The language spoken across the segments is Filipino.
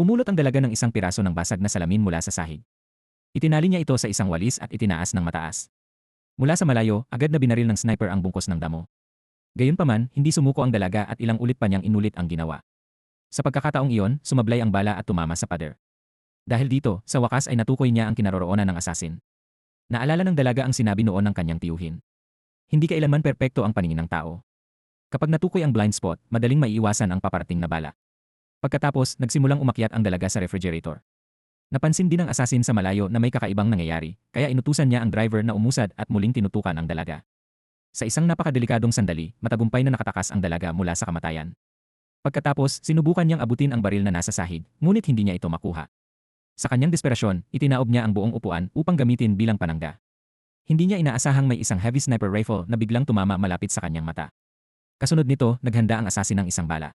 Pumulot ang dalaga ng isang piraso ng basag na salamin mula sa sahig. Itinali niya ito sa isang walis at itinaas ng mataas. Mula sa malayo, agad na binaril ng sniper ang bungkos ng damo. Gayunpaman, hindi sumuko ang dalaga at ilang ulit pa niyang inulit ang ginawa. Sa pagkakataong iyon, sumablay ang bala at tumama sa pader. Dahil dito, sa wakas ay natukoy niya ang kinaroroonan ng asasin. Naalala ng dalaga ang sinabi noon ng kanyang tiyuhin. Hindi kailanman perpekto ang paningin ng tao. Kapag natukoy ang blind spot, madaling maiiwasan ang paparating na bala. Pagkatapos, nagsimulang umakyat ang dalaga sa refrigerator. Napansin din ng asasin sa malayo na may kakaibang nangyayari, kaya inutusan niya ang driver na umusad at muling tinutukan ang dalaga. Sa isang napakadelikadong sandali, matagumpay na nakatakas ang dalaga mula sa kamatayan. Pagkatapos, sinubukan niyang abutin ang baril na nasa sahig, ngunit hindi niya ito makuha. Sa kanyang desperasyon, itinaob niya ang buong upuan upang gamitin bilang panangga. Hindi niya inaasahang may isang heavy sniper rifle na biglang tumama malapit sa kanyang mata. Kasunod nito, naghanda ang asasin ng isang bala.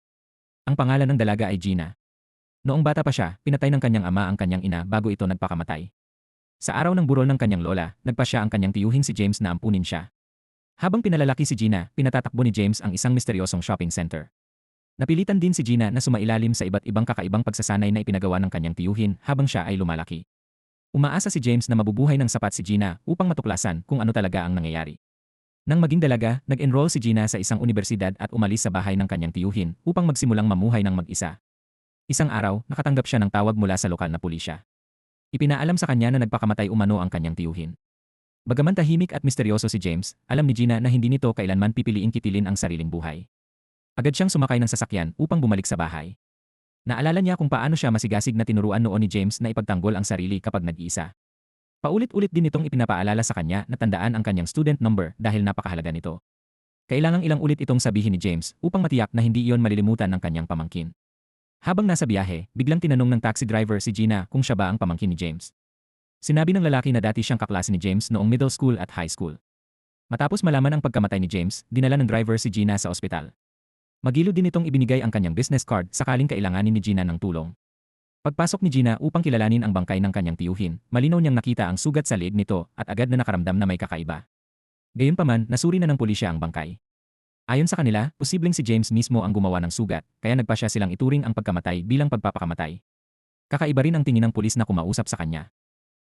Ang pangalan ng dalaga ay Gina. Noong bata pa siya, pinatay ng kanyang ama ang kanyang ina bago ito nagpakamatay. Sa araw ng burol ng kanyang lola, nagpa siya ang kanyang tiyuhing si James na ampunin siya. Habang pinalalaki si Gina, pinatatakbo ni James ang isang misteryosong shopping center. Napilitan din si Gina na sumailalim sa iba't ibang kakaibang pagsasanay na ipinagawa ng kanyang tiyuhin habang siya ay lumalaki. Umaasa si James na mabubuhay ng sapat si Gina upang matuklasan kung ano talaga ang nangyayari. Nang maging dalaga, nag-enroll si Gina sa isang universidad at umalis sa bahay ng kanyang tiyuhin upang magsimulang mamuhay ng mag-isa. Isang araw, nakatanggap siya ng tawag mula sa lokal na pulisya. Ipinaalam sa kanya na nagpakamatay umano ang kanyang tiyuhin. Bagaman tahimik at misteryoso si James, alam ni Gina na hindi nito kailanman pipiliing kitilin ang sariling buhay. Agad siyang sumakay ng sasakyan upang bumalik sa bahay. Naalala niya kung paano siya masigasig na tinuruan noon ni James na ipagtanggol ang sarili kapag nag-iisa. Paulit-ulit din itong ipinapaalala sa kanya na tandaan ang kanyang student number dahil napakahalaga nito. Kailangang ilang ulit itong sabihin ni James upang matiyak na hindi iyon malilimutan ng kanyang pamangkin. Habang nasa biyahe, biglang tinanong ng taxi driver si Gina kung siya ba ang pamangkin ni James. Sinabi ng lalaki na dati siyang kaklase ni James noong middle school at high school. Matapos malaman ang pagkamatay ni James, dinala ng driver si Gina sa ospital. Magilo din itong ibinigay ang kanyang business card sakaling kailanganin ni Gina ng tulong. Pagpasok ni Gina upang kilalanin ang bangkay ng kanyang tiyuhin, malinaw niyang nakita ang sugat sa leeg nito at agad na nakaramdam na may kakaiba. Gayunpaman, nasuri na ng pulisya ang bangkay. Ayon sa kanila, posibleng si James mismo ang gumawa ng sugat, kaya nagpa siya silang ituring ang pagkamatay bilang pagpapakamatay. Kakaiba rin ang tingin ng pulis na kumausap sa kanya.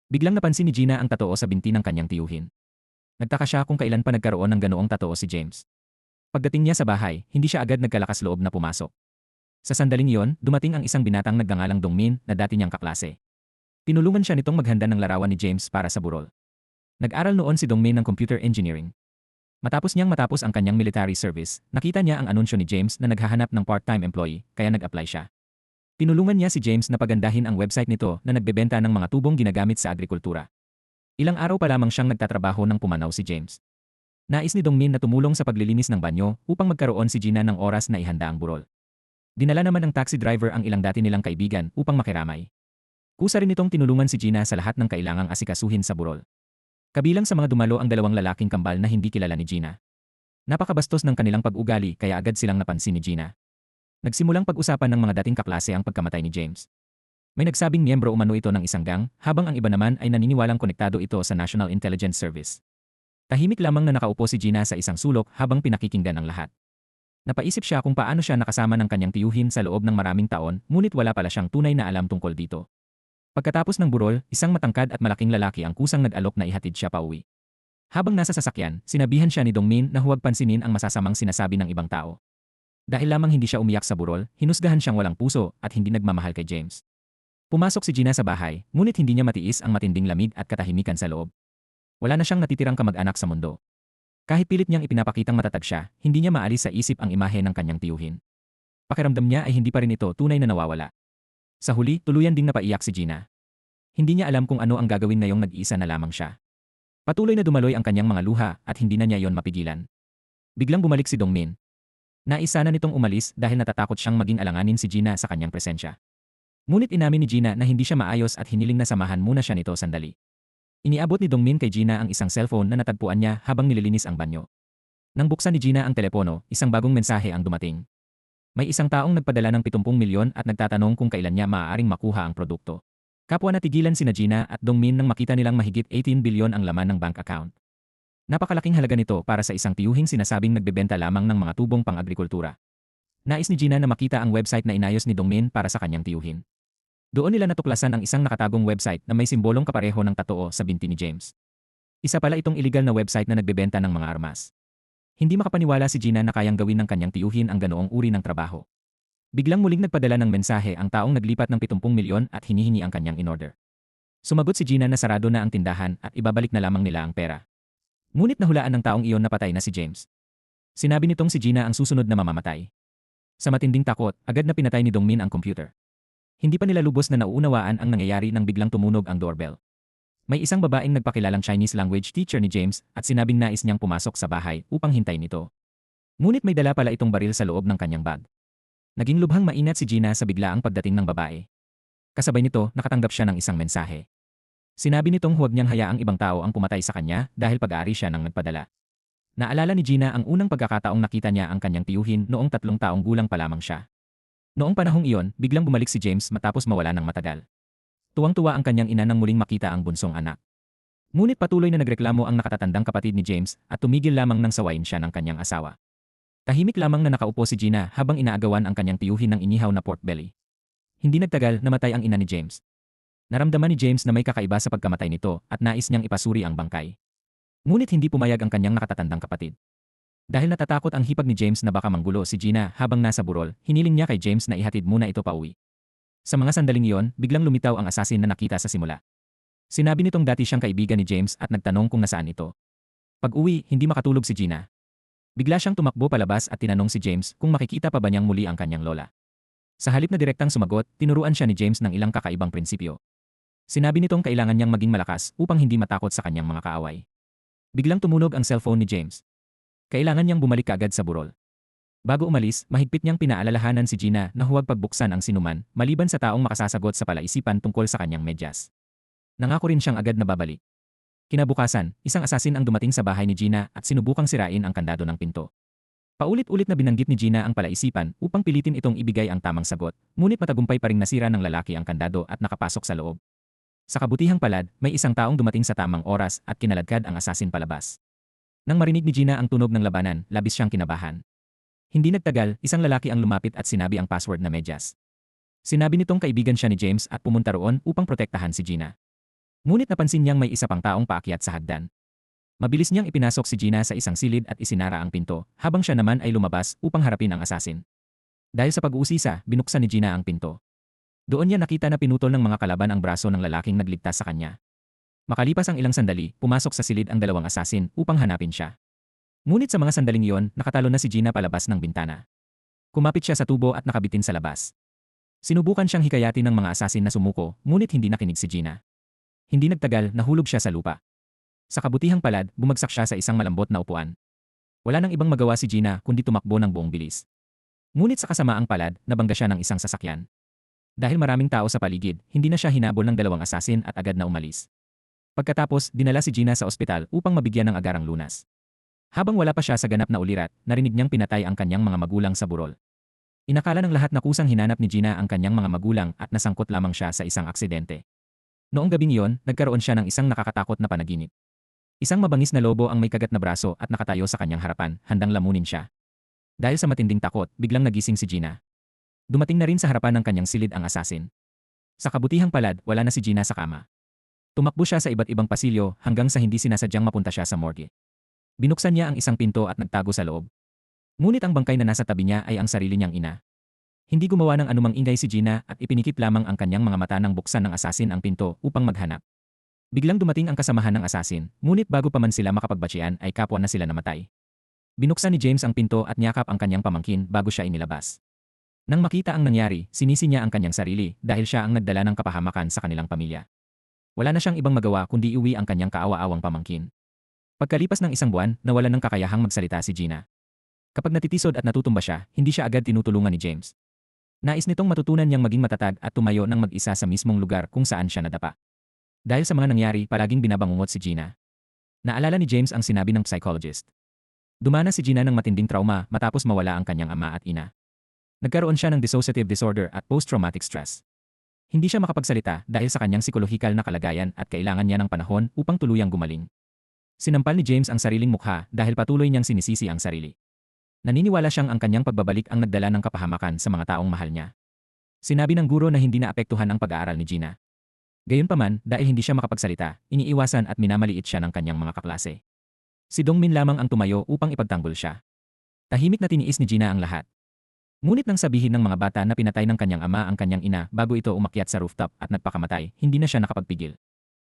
Biglang napansin ni Gina ang tatoo sa binti ng kanyang tiyuhin. Nagtaka siya kung kailan pa nagkaroon ng ganoong tatoo si James. Pagdating niya sa bahay, hindi siya agad nagkalakas loob na pumasok. Sa sandaling iyon, dumating ang isang binatang nagngangalang Dongmin na dati niyang kaklase. Tinulungan siya nitong maghanda ng larawan ni James para sa burol. Nag-aral noon si Dongmin ng computer engineering. Matapos ang kanyang military service, nakita niya ang anunsyo ni James na naghahanap ng part-time employee, kaya nag-apply siya. Tinulungan niya si James na pagandahin ang website nito na nagbebenta ng mga tubong ginagamit sa agrikultura. Ilang araw pa lamang siyang nagtatrabaho ng pumanaw si James. Nais ni Dongmin na tumulong sa paglilinis ng banyo upang magkaroon si Gina ng oras na ihanda ang burol. Dinala naman ng taxi driver ang ilang dati nilang kaibigan upang makiramay. Kusa rin itong tinulungan si Gina sa lahat ng kailangang asikasuhin sa burol. Kabilang sa mga dumalo ang dalawang lalaking kambal na hindi kilala ni Gina. Napakabastos ng kanilang pag-ugali kaya agad silang napansin ni Gina. Nagsimulang pag-usapan ng mga dating kaklase ang pagkamatay ni James. May nagsabing miyembro umano ito ng isang gang, habang ang iba naman ay naniniwalang konektado ito sa National Intelligence Service. Tahimik lamang na nakaupo si Gina sa isang sulok habang pinakikinggan ang lahat. Napaisip siya kung paano siya nakasama ng kanyang tiyuhin sa loob ng maraming taon, ngunit wala pala siyang tunay na alam tungkol dito. Pagkatapos ng burol, isang matangkad at malaking lalaki ang kusang nag-alok na ihatid siya pauwi. Habang nasa sasakyan, sinabihan siya ni Dongmin na huwag pansinin ang masasamang sinasabi ng ibang tao. Dahil lamang hindi siya umiyak sa burol, hinusgahan siyang walang puso at hindi nagmamahal kay James. Pumasok si Gina sa bahay, ngunit hindi niya matiis ang matinding lamig at katahimikan sa loob. Wala na siyang natitirang kamag-anak sa mundo. Kahit pilit niyang ipinapakitang matatag siya, hindi niya maalis sa isip ang imahe ng kanyang tiyuhin. Pakiramdam niya ay hindi pa rin ito tunay na nawawala. Sa huli, tuluyan ding napaiyak si Gina. Hindi niya alam kung ano ang gagawin ngayong nag-iisa na lamang siya. Patuloy na dumaloy ang kanyang mga luha at hindi na niya yon mapigilan. Biglang bumalik si Dongmin. Naisa na nitong umalis dahil natatakot siyang maging alanganin si Gina sa kanyang presensya. Ngunit inamin ni Gina na hindi siya maayos at hiniling na samahan muna siya nito sandali. Iniabot ni Dongmin kay Gina ang isang cellphone na natagpuan niya habang nililinis ang banyo. Nang buksan ni Gina ang telepono, isang bagong mensahe ang dumating. May isang taong nagpadala ng 70 milyon at nagtatanong kung kailan niya maaaring makuha ang produkto. Kapwa natigilan sina Gina at Dongmin nang makita nilang mahigit 18 bilyon ang laman ng bank account. Napakalaking halaga nito para sa isang tiyuhing sinasabing nagbebenta lamang ng mga tubong pang-agrikultura. Nais ni Gina na makita ang website na inayos ni Dongmin para sa kanyang tiyuhin. Doon nila natuklasan ang isang nakatagong website na may simbolong kapareho ng tattoo sa binti ni James. Isa pala itong illegal na website na nagbebenta ng mga armas. Hindi makapaniwala si Gina na kayang gawin ng kanyang tiyuhin ang ganoong uri ng trabaho. Biglang muling nagpadala ng mensahe ang taong naglipat ng 70 milyon at hinihingi ang kanyang in-order. Sumagot si Gina na sarado na ang tindahan at ibabalik na lamang nila ang pera. Ngunit nahulaan ng taong iyon na patay na si James. Sinabi nitong si Gina ang susunod na mamamatay. Sa matinding takot, agad na pinatay ni Dongmin ang computer. Hindi pa nila lubos na nauunawaan ang nangyayari nang biglang tumunog ang doorbell. May isang babaeng nagpakilalang Chinese language teacher ni James at sinabing nais niyang pumasok sa bahay upang hintayin ito. Ngunit may dala pala itong baril sa loob ng kanyang bag. Naging lubhang mainat si Gina sa biglaang pagdating ng babae. Kasabay nito, nakatanggap siya ng isang mensahe. Sinabi nitong huwag niyang hayaang ibang tao ang pumatay sa kanya dahil pag-aari siya ng nagpadala. Naalala ni Gina ang unang pagkakataong nakita niya ang kanyang tiyuhin noong 3 taong gulang pa lamang siya. Noong panahong iyon, biglang bumalik si James matapos mawala ng matagal. Tuwang-tuwa ang kanyang ina nang muling makita ang bunsong anak. Ngunit patuloy na nagreklamo ang nakatatandang kapatid ni James at tumigil lamang nang sawayin siya ng kanyang asawa. Tahimik lamang na nakaupo si Gina habang inaagawan ang kanyang tiyuhin ng inihaw na pork belly. Hindi nagtagal, namatay ang ina ni James. Naramdaman ni James na may kakaiba sa pagkamatay nito at nais niyang ipasuri ang bangkay. Ngunit hindi pumayag ang kanyang nakatatandang kapatid. Dahil natatakot ang hipag ni James na baka manggulo si Gina habang nasa burol, hiniling niya kay James na ihatid muna ito pauwi. Sa mga sandaling iyon, biglang lumitaw ang asasin na nakita sa simula. Sinabi nitong dati siyang kaibigan ni James at nagtanong kung nasaan ito. Pag-uwi, hindi makatulog si Gina. Bigla siyang tumakbo palabas at tinanong si James kung makikita pa ba niyang muli ang kanyang lola. Sa halip na direktang sumagot, tinuruan siya ni James ng ilang kakaibang prinsipyo. Sinabi nitong kailangan niyang maging malakas upang hindi matakot sa kanyang mga kaaway. Biglang tumunog ang cellphone ni James. Kailangan niyang bumalik kaagad sa burol. Bago umalis, mahigpit niyang pinaalalahanan si Gina na huwag pagbuksan ang sinuman maliban sa taong makasasagot sa palaisipan tungkol sa kanyang medyas. Nangako rin siyang agad na babalik. Kinabukasan, isang asasin ang dumating sa bahay ni Gina at sinubukang sirain ang kandado ng pinto. Paulit-ulit na binanggit ni Gina ang palaisipan upang pilitin itong ibigay ang tamang sagot, ngunit matagumpay pa ring nasira ng lalaki ang kandado at nakapasok sa loob. Sa kabutihang palad, may isang taong dumating sa tamang oras at kinaladkad ang asasin palabas. Nang marinig ni Gina ang tunog ng labanan, labis siyang kinabahan. Hindi nagtagal, isang lalaki ang lumapit at sinabi ang password na medyas. Sinabi nitong kaibigan siya ni James at pumunta roon upang protektahan si Gina. Ngunit napansin niyang may isa pang taong paakyat sa hagdan. Mabilis niyang ipinasok si Gina sa isang silid at isinara ang pinto, habang siya naman ay lumabas upang harapin ang asasin. Dahil sa pag-uusisa, binuksan ni Gina ang pinto. Doon niya nakita na pinutol ng mga kalaban ang braso ng lalaking nagligtas sa kanya. Makalipas ang ilang sandali, pumasok sa silid ang dalawang asasin upang hanapin siya. Ngunit sa mga sandaling iyon, nakatalo na si Gina palabas ng bintana. Kumapit siya sa tubo at nakabitin sa labas. Sinubukan siyang hikayatin ng mga asasin na sumuko, ngunit hindi nakinig si Gina. Hindi nagtagal, nahulog siya sa lupa. Sa kabutihang palad, bumagsak siya sa isang malambot na upuan. Wala nang ibang magawa si Gina kundi tumakbo ng buong bilis. Ngunit sa kasamaang palad, nabangga siya ng isang sasakyan. Dahil maraming tao sa paligid, hindi na siya hinabol ng dalawang asasin at agad na umalis. Pagkatapos, dinala si Gina sa ospital upang mabigyan ng agarang lunas. Habang wala pa siya sa ganap na ulirat, narinig niyang pinatay ang kanyang mga magulang sa burol. Inakala ng lahat na kusang hinanap ni Gina ang kanyang mga magulang at nasangkot lamang siya sa isang aksidente. Noong gabing iyon, nagkaroon siya ng isang nakakatakot na panaginip. Isang mabangis na lobo ang may kagat na braso at nakatayo sa kanyang harapan, handang lamunin siya. Dahil sa matinding takot, biglang nagising si Gina. Dumating na rin sa harapan ng kanyang silid ang asasin. Sa kabutihang palad, wala na si Gina sa kama. Tumakbo siya sa iba't ibang pasilyo hanggang sa hindi sinasadyang mapunta siya sa morgue. Binuksan niya ang isang pinto at nagtago sa loob. Ngunit ang bangkay na nasa tabi niya ay ang sarili niyang ina. Hindi gumawa ng anumang ingay si Gina at ipinikit lamang ang kanyang mga mata nang buksan ng asasin ang pinto upang maghanap. Biglang dumating ang kasamahan ng asasin, ngunit bago pa man sila makapagbatsian ay kapwa na sila namatay. Binuksan ni James ang pinto at niyakap ang kanyang pamangkin bago siya inilabas. Nang makita ang nangyari, sinisi niya ang kanyang sarili dahil siya ang nagdala ng kapahamakan sa kanilang pamilya. Wala na siyang ibang magawa kundi iuwi ang kanyang kaawa-awang pamangkin. Pagkalipas ng isang buwan, nawalan ng kakayahang magsalita si Gina. Kapag natitisod at natutumba siya, hindi siya agad tinutulungan ni James. Nais nitong matutunan niyang maging matatag at tumayo ng mag-isa sa mismong lugar kung saan siya nadapa. Dahil sa mga nangyari, palaging binabangungot si Gina. Naalala ni James ang sinabi ng psychologist. Dumana si Gina ng matinding trauma matapos mawala ang kanyang ama at ina. Nagkaroon siya ng dissociative disorder at post-traumatic stress. Hindi siya makapagsalita dahil sa kanyang psikolohikal na kalagayan at kailangan niya ng panahon upang tuluyang gumaling. Sinampal ni James ang sariling mukha dahil patuloy niyang sinisisi ang sarili. Naniniwala siyang ang kanyang pagbabalik ang nagdala ng kapahamakan sa mga taong mahal niya. Sinabi ng guro na hindi naapektuhan ang pag-aaral ni Gina. Gayunpaman, dahil hindi siya makapagsalita, iniiwasan at minamaliit siya ng kanyang mga kaklase. Si Dongmin lamang ang tumayo upang ipagtanggol siya. Tahimik na tiniis ni Gina ang lahat. Ngunit nang sabihin ng mga bata na pinatay ng kanyang ama ang kanyang ina bago ito umakyat sa rooftop at nagpakamatay, hindi na siya nakapagpigil.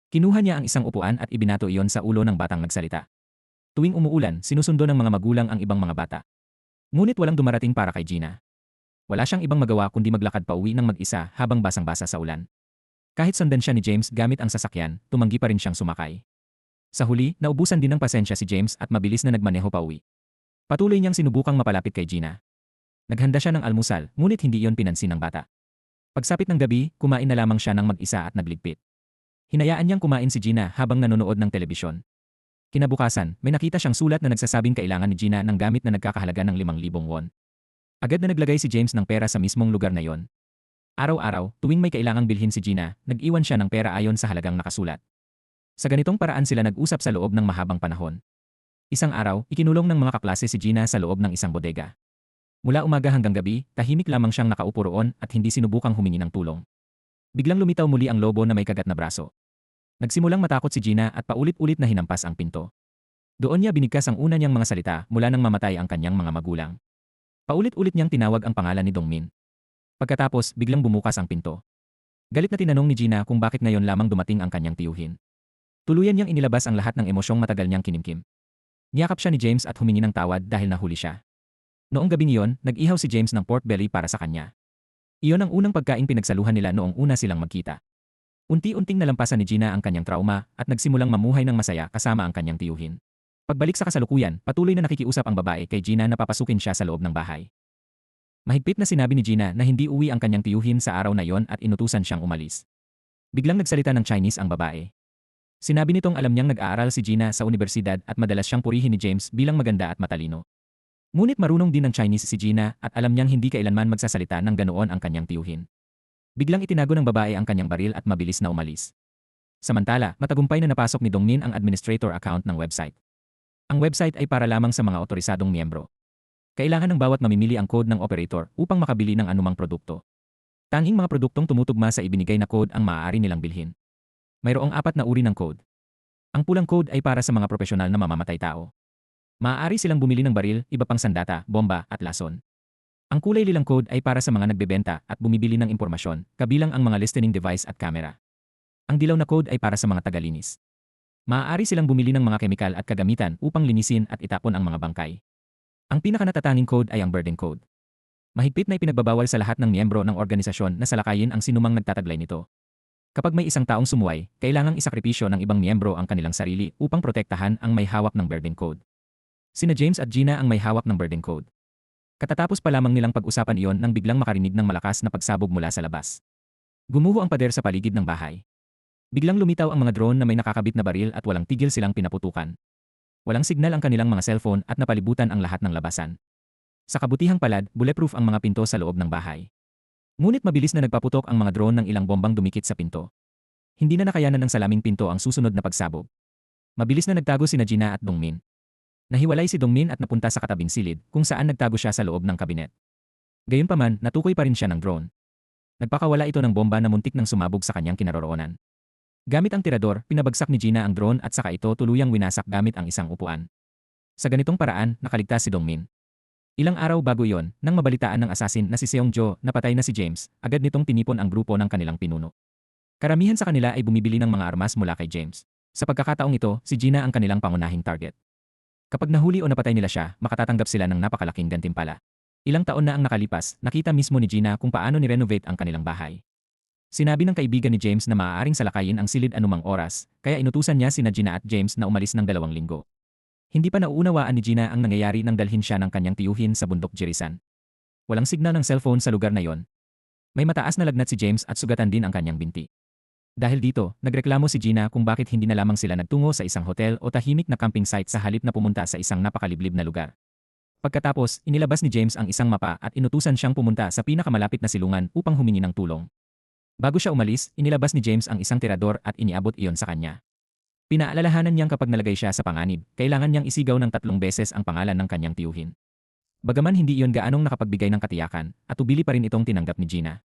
Kinuha niya ang isang upuan at ibinato iyon sa ulo ng batang nagsalita. Tuwing umuulan, sinusundo ng mga magulang ang ibang mga bata. Ngunit walang dumarating para kay Gina. Wala siyang ibang magawa kundi maglakad pa uwi ng mag-isa habang basang-basa sa ulan. Kahit sundan siya ni James gamit ang sasakyan, tumanggi pa rin siyang sumakay. Sa huli, naubusan din ng pasensya si James at mabilis na nagmaneho pa uwi. Patuloy niyang sinubukang mapalapit kay Gina. Naghanda siya ng almusal, ngunit hindi iyon pinansin ng bata. Pagsapit ng gabi, kumain na lamang siya ng mag-isa at nagligpit. Hinayaan niyang kumain si Gina habang nanonood ng telebisyon. Kinabukasan, may nakita siyang sulat na nagsasabing kailangan ni Gina ng gamit na nagkakahalaga ng 5,000 won. Agad na naglagay si James ng pera sa mismong lugar na yon. Araw-araw, tuwing may kailangang bilhin si Gina, nag-iwan siya ng pera ayon sa halagang nakasulat. Sa ganitong paraan sila nag-usap sa loob ng mahabang panahon. Isang araw, ikinulong ng mga kaklase si Gina sa loob ng isang bodega. Mula umaga hanggang gabi, tahimik lamang siyang nakaupo roon at hindi sinubukang humingi ng tulong. Biglang lumitaw muli ang lobo na may kagat na braso. Nagsimulang matakot si Gina at paulit-ulit na hinampas ang pinto. Doon niya binigkas ang una niyang mga salita mula nang mamatay ang kanyang mga magulang. Paulit-ulit niyang tinawag ang pangalan ni Dongmin. Pagkatapos, biglang bumukas ang pinto. Galit na tinanong ni Gina kung bakit ngayon lamang dumating ang kanyang tiyuhin. Tuluyan niyang inilabas ang lahat ng emosyong matagal niyang kinimkim. Niyakap siya ni James at humingi ng tawad dahil nahuli siya. Noong gabing iyon, nag-ihaw si James ng pork belly para sa kanya. Iyon ang unang pagkaing pinagsaluhan nila noong una silang magkita. Unti-unting nalampasan ni Gina ang kanyang trauma at nagsimulang mamuhay ng masaya kasama ang kanyang tiyuhin. Pagbalik sa kasalukuyan, patuloy na nakikiusap ang babae kay Gina na papasukin siya sa loob ng bahay. Mahigpit na sinabi ni Gina na hindi uwi ang kanyang tiyuhin sa araw na yon at inutusan siyang umalis. Biglang nagsalita ng Chinese ang babae. Sinabi nitong alam niyang nag-aaral si Gina sa universidad at madalas siyang purihin ni James bilang maganda at matalino. Ngunit marunong din ng Chinese si Gina at alam niyang hindi kailanman magsasalita ng ganoon ang kanyang tiyuhin. Biglang itinago ng babae ang kanyang baril at mabilis na umalis. Samantala, matagumpay na napasok ni Dongmin ang administrator account ng website. Ang website ay para lamang sa mga otorisadong miyembro. Kailangan ng bawat mamimili ang code ng operator upang makabili ng anumang produkto. Tanging mga produktong tumutugma sa ibinigay na code ang maaari nilang bilhin. Mayroong 4 na uri ng code. Ang pulang code ay para sa mga profesional na mamamatay tao. Maaari silang bumili ng baril, iba pang sandata, bomba, at lason. Ang kulay lilang code ay para sa mga nagbebenta at bumibili ng impormasyon, kabilang ang mga listening device at camera. Ang dilaw na code ay para sa mga tagalinis. Maaari silang bumili ng mga kemikal at kagamitan upang linisin at itapon ang mga bangkay. Ang pinakanatatanging code ay ang burden code. Mahigpit na ipinagbabawal sa lahat ng miyembro ng organisasyon na salakayin ang sinumang nagtataglay nito. Kapag may isang taong sumuway, kailangang isakripisyo ng ibang miyembro ang kanilang sarili upang protektahan ang may hawak ng burden code. Sina James at Gina ang may hawak ng burden code. Katatapos pa lamang nilang pag-usapan iyon nang biglang makarinig ng malakas na pagsabog mula sa labas. Gumuho ang pader sa paligid ng bahay. Biglang lumitaw ang mga drone na may nakakabit na baril at walang tigil silang pinaputukan. Walang signal ang kanilang mga cellphone at napalibutan ang lahat ng labasan. Sa kabutihang palad, bulletproof ang mga pinto sa loob ng bahay. Ngunit mabilis na nagpaputok ang mga drone ng ilang bombang dumikit sa pinto. Hindi na nakayanan ng salaming pinto ang susunod na pagsabog. Mabilis na nagtago sina Gina at Dongmin. Nahiwalay si Dongmin at napunta sa katabing silid kung saan nagtago siya sa loob ng kabinet. Gayunpaman, natukoy pa rin siya ng drone. Nagpakawala ito ng bomba na muntik nang sumabog sa kanyang kinaroroonan. Gamit ang tirador, pinabagsak ni Gina ang drone at saka ito tuluyang winasak gamit ang isang upuan. Sa ganitong paraan, nakaligtas si Dongmin. Ilang araw bago iyon, nang mabalitaan ng asasin na si Seongjo na patay na si James, agad nitong tinipon ang grupo ng kanilang pinuno. Karamihan sa kanila ay bumibili ng mga armas mula kay James. Sa pagkakataong ito, si Gina ang kanilang pangunahing target. Kapag nahuli o napatay nila siya, makatatanggap sila ng napakalaking gantimpala. Ilang taon na ang nakalipas, nakita mismo ni Gina kung paano ni-renovate ang kanilang bahay. Sinabi ng kaibigan ni James na maaaring salakayin ang silid anumang oras, kaya inutusan niya sina Gina at James na umalis ng 2 linggo. Hindi pa nauunawaan ni Gina ang nangyayari nang dalhin siya ng kanyang tiyuhin sa bundok Jirisan. Walang signal ng cellphone sa lugar na yon. May mataas na lagnat si James at sugatan din ang kanyang binti. Dahil dito, nagreklamo si Gina kung bakit hindi na lamang sila nagtungo sa isang hotel o tahimik na camping site sa halip na pumunta sa isang napakaliblib na lugar. Pagkatapos, inilabas ni James ang isang mapa at inutusan siyang pumunta sa pinakamalapit na silungan upang humingi ng tulong. Bago siya umalis, inilabas ni James ang isang tirador at iniabot iyon sa kanya. Pinaalalahanan niyang kapag nalagay siya sa panganib, kailangan niyang isigaw ng 3 beses ang pangalan ng kanyang tiyuhin. Bagaman hindi iyon gaanong nakapagbigay ng katiyakan, at tubili pa rin itong tinanggap ni Gina.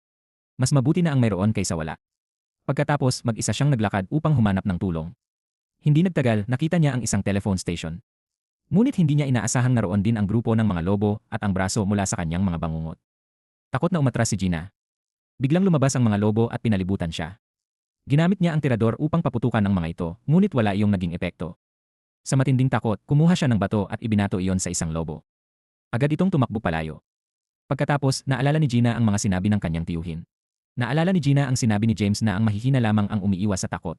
Mas mabuti na ang mayroon kaysa wala. Pagkatapos, mag-isa siyang naglakad upang humanap ng tulong. Hindi nagtagal, nakita niya ang isang telephone station. Ngunit hindi niya inaasahang naroon din ang grupo ng mga lobo at ang braso mula sa kanyang mga bangungot. Takot na umatras si Gina. Biglang lumabas ang mga lobo at pinalibutan siya. Ginamit niya ang tirador upang paputukan ang mga ito, ngunit wala iyong naging epekto. Sa matinding takot, kumuha siya ng bato at ibinato iyon sa isang lobo. Agad itong tumakbo palayo. Pagkatapos, naalala ni Gina ang mga sinabi ng kanyang tiyuhin. Naalala ni Gina ang sinabi ni James na ang mahihina lamang ang umiiwas sa takot.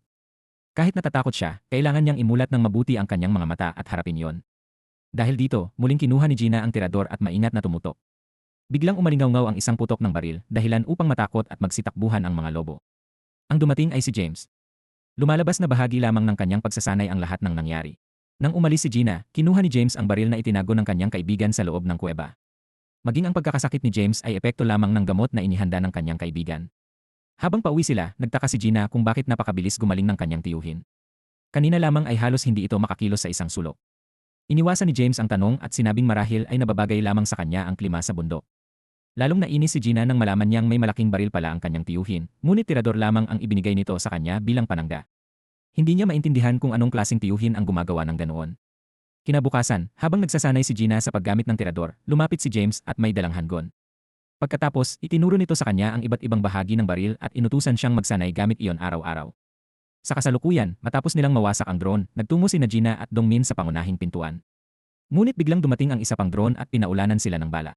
Kahit natatakot siya, kailangan niyang imulat ng mabuti ang kanyang mga mata at harapin yon. Dahil dito, muling kinuha ni Gina ang tirador at maingat na tumutok. Biglang umalingaw ang isang putok ng baril, dahilan upang matakot at magsitakbuhan ang mga lobo. Ang dumating ay si James. Lumalabas na bahagi lamang ng kanyang pagsasanay ang lahat ng nangyari. Nang umalis si Gina, kinuha ni James ang baril na itinago ng kanyang kaibigan sa loob ng kuweba. Maging ang pagkakasakit ni James ay epekto lamang ng gamot na inihanda ng kanyang kaibigan. Habang pauwi sila, nagtaka si Gina kung bakit napakabilis gumaling ng kanyang tiyuhin. Kanina lamang ay halos hindi ito makakilos sa isang sulok. Iniwasan ni James ang tanong at sinabing marahil ay nababagay lamang sa kanya ang klima sa bundok. Lalong nainis si Gina nang malaman niyang may malaking baril pala ang kanyang tiyuhin, ngunit tirador lamang ang ibinigay nito sa kanya bilang panangga. Hindi niya maintindihan kung anong klaseng tiyuhin ang gumagawa ng ganoon. Kinabukasan, habang nagsasanay si Gina sa paggamit ng tirador, lumapit si James at may dalang handgun. Pagkatapos, itinuro nito sa kanya ang iba't ibang bahagi ng baril at inutusan siyang magsanay gamit iyon araw-araw. Sa kasalukuyan, matapos nilang mawasak ang drone, nagtungo sina Gina at Dongmin sa pangunahing pintuan. Ngunit biglang dumating ang isa pang drone at pinaulanan sila ng bala.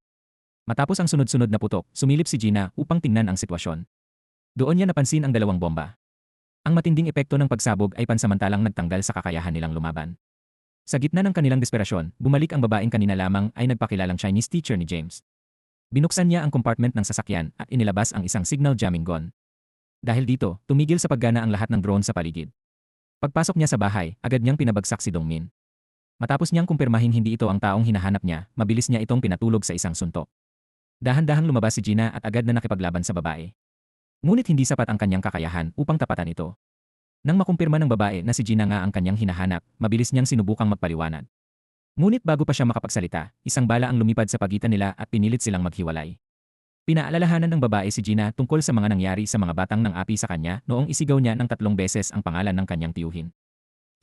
Matapos ang sunod-sunod na putok, sumilip si Gina upang tingnan ang sitwasyon. Doon niya napansin ang dalawang bomba. Ang matinding epekto ng pagsabog ay pansamantalang nagtanggal sa kakayahan nilang lumaban. Sa gitna ng kanilang desperasyon, bumalik ang babaeng kanina lamang ay nagpakilalang Chinese teacher ni James. Binuksan niya ang compartment ng sasakyan at inilabas ang isang signal jamming gun. Dahil dito, tumigil sa paggana ang lahat ng drone sa paligid. Pagpasok niya sa bahay, agad niyang pinabagsak si Dongmin. Matapos niyang kumpirmahin hindi ito ang taong hinahanap niya, mabilis niya itong pinatulog sa isang suntok. Dahan-dahang lumabas si Gina at agad na nakipaglaban sa babae. Ngunit hindi sapat ang kanyang kakayahan upang tapatan ito. Nang makumpirma ng babae na si Gina nga ang kanyang hinahanap, mabilis niyang sinubukang magpaliwanag. Ngunit bago pa siya makapagsalita, isang bala ang lumipad sa pagitan nila at pinilit silang maghiwalay. Pinaalalahanan ng babae si Gina tungkol sa mga nangyari sa mga batang ng api sa kanya noong isigaw niya ng 3 beses ang pangalan ng kanyang tiyuhin.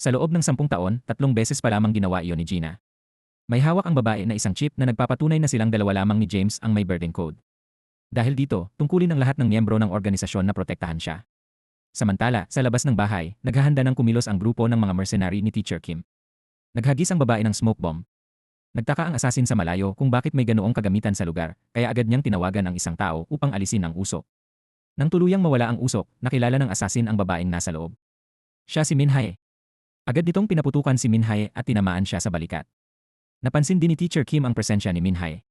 Sa loob ng 10 taon, 3 beses pa lamang ginawa iyon ni Gina. May hawak ang babae na isang chip na nagpapatunay na silang dalawa lamang ni James ang may birthing code. Dahil dito, tungkulin ng lahat ng miyembro ng organisasyon na protektahan siya. Samantala, sa labas ng bahay, naghahanda ng kumilos ang grupo ng mga mercenary ni Teacher Kim. Naghagis ang babae ng smoke bomb. Nagtaka ang asasin sa malayo kung bakit may ganoong kagamitan sa lugar, kaya agad niyang tinawagan ang isang tao upang alisin ang usok. Nang tuluyang mawala ang usok, nakilala ng asasin ang babaeng nasa loob. Siya si Min Hae. Agad nitong pinaputukan si Min Hae at tinamaan siya sa balikat. Napansin din ni Teacher Kim ang presensya ni Min Hae.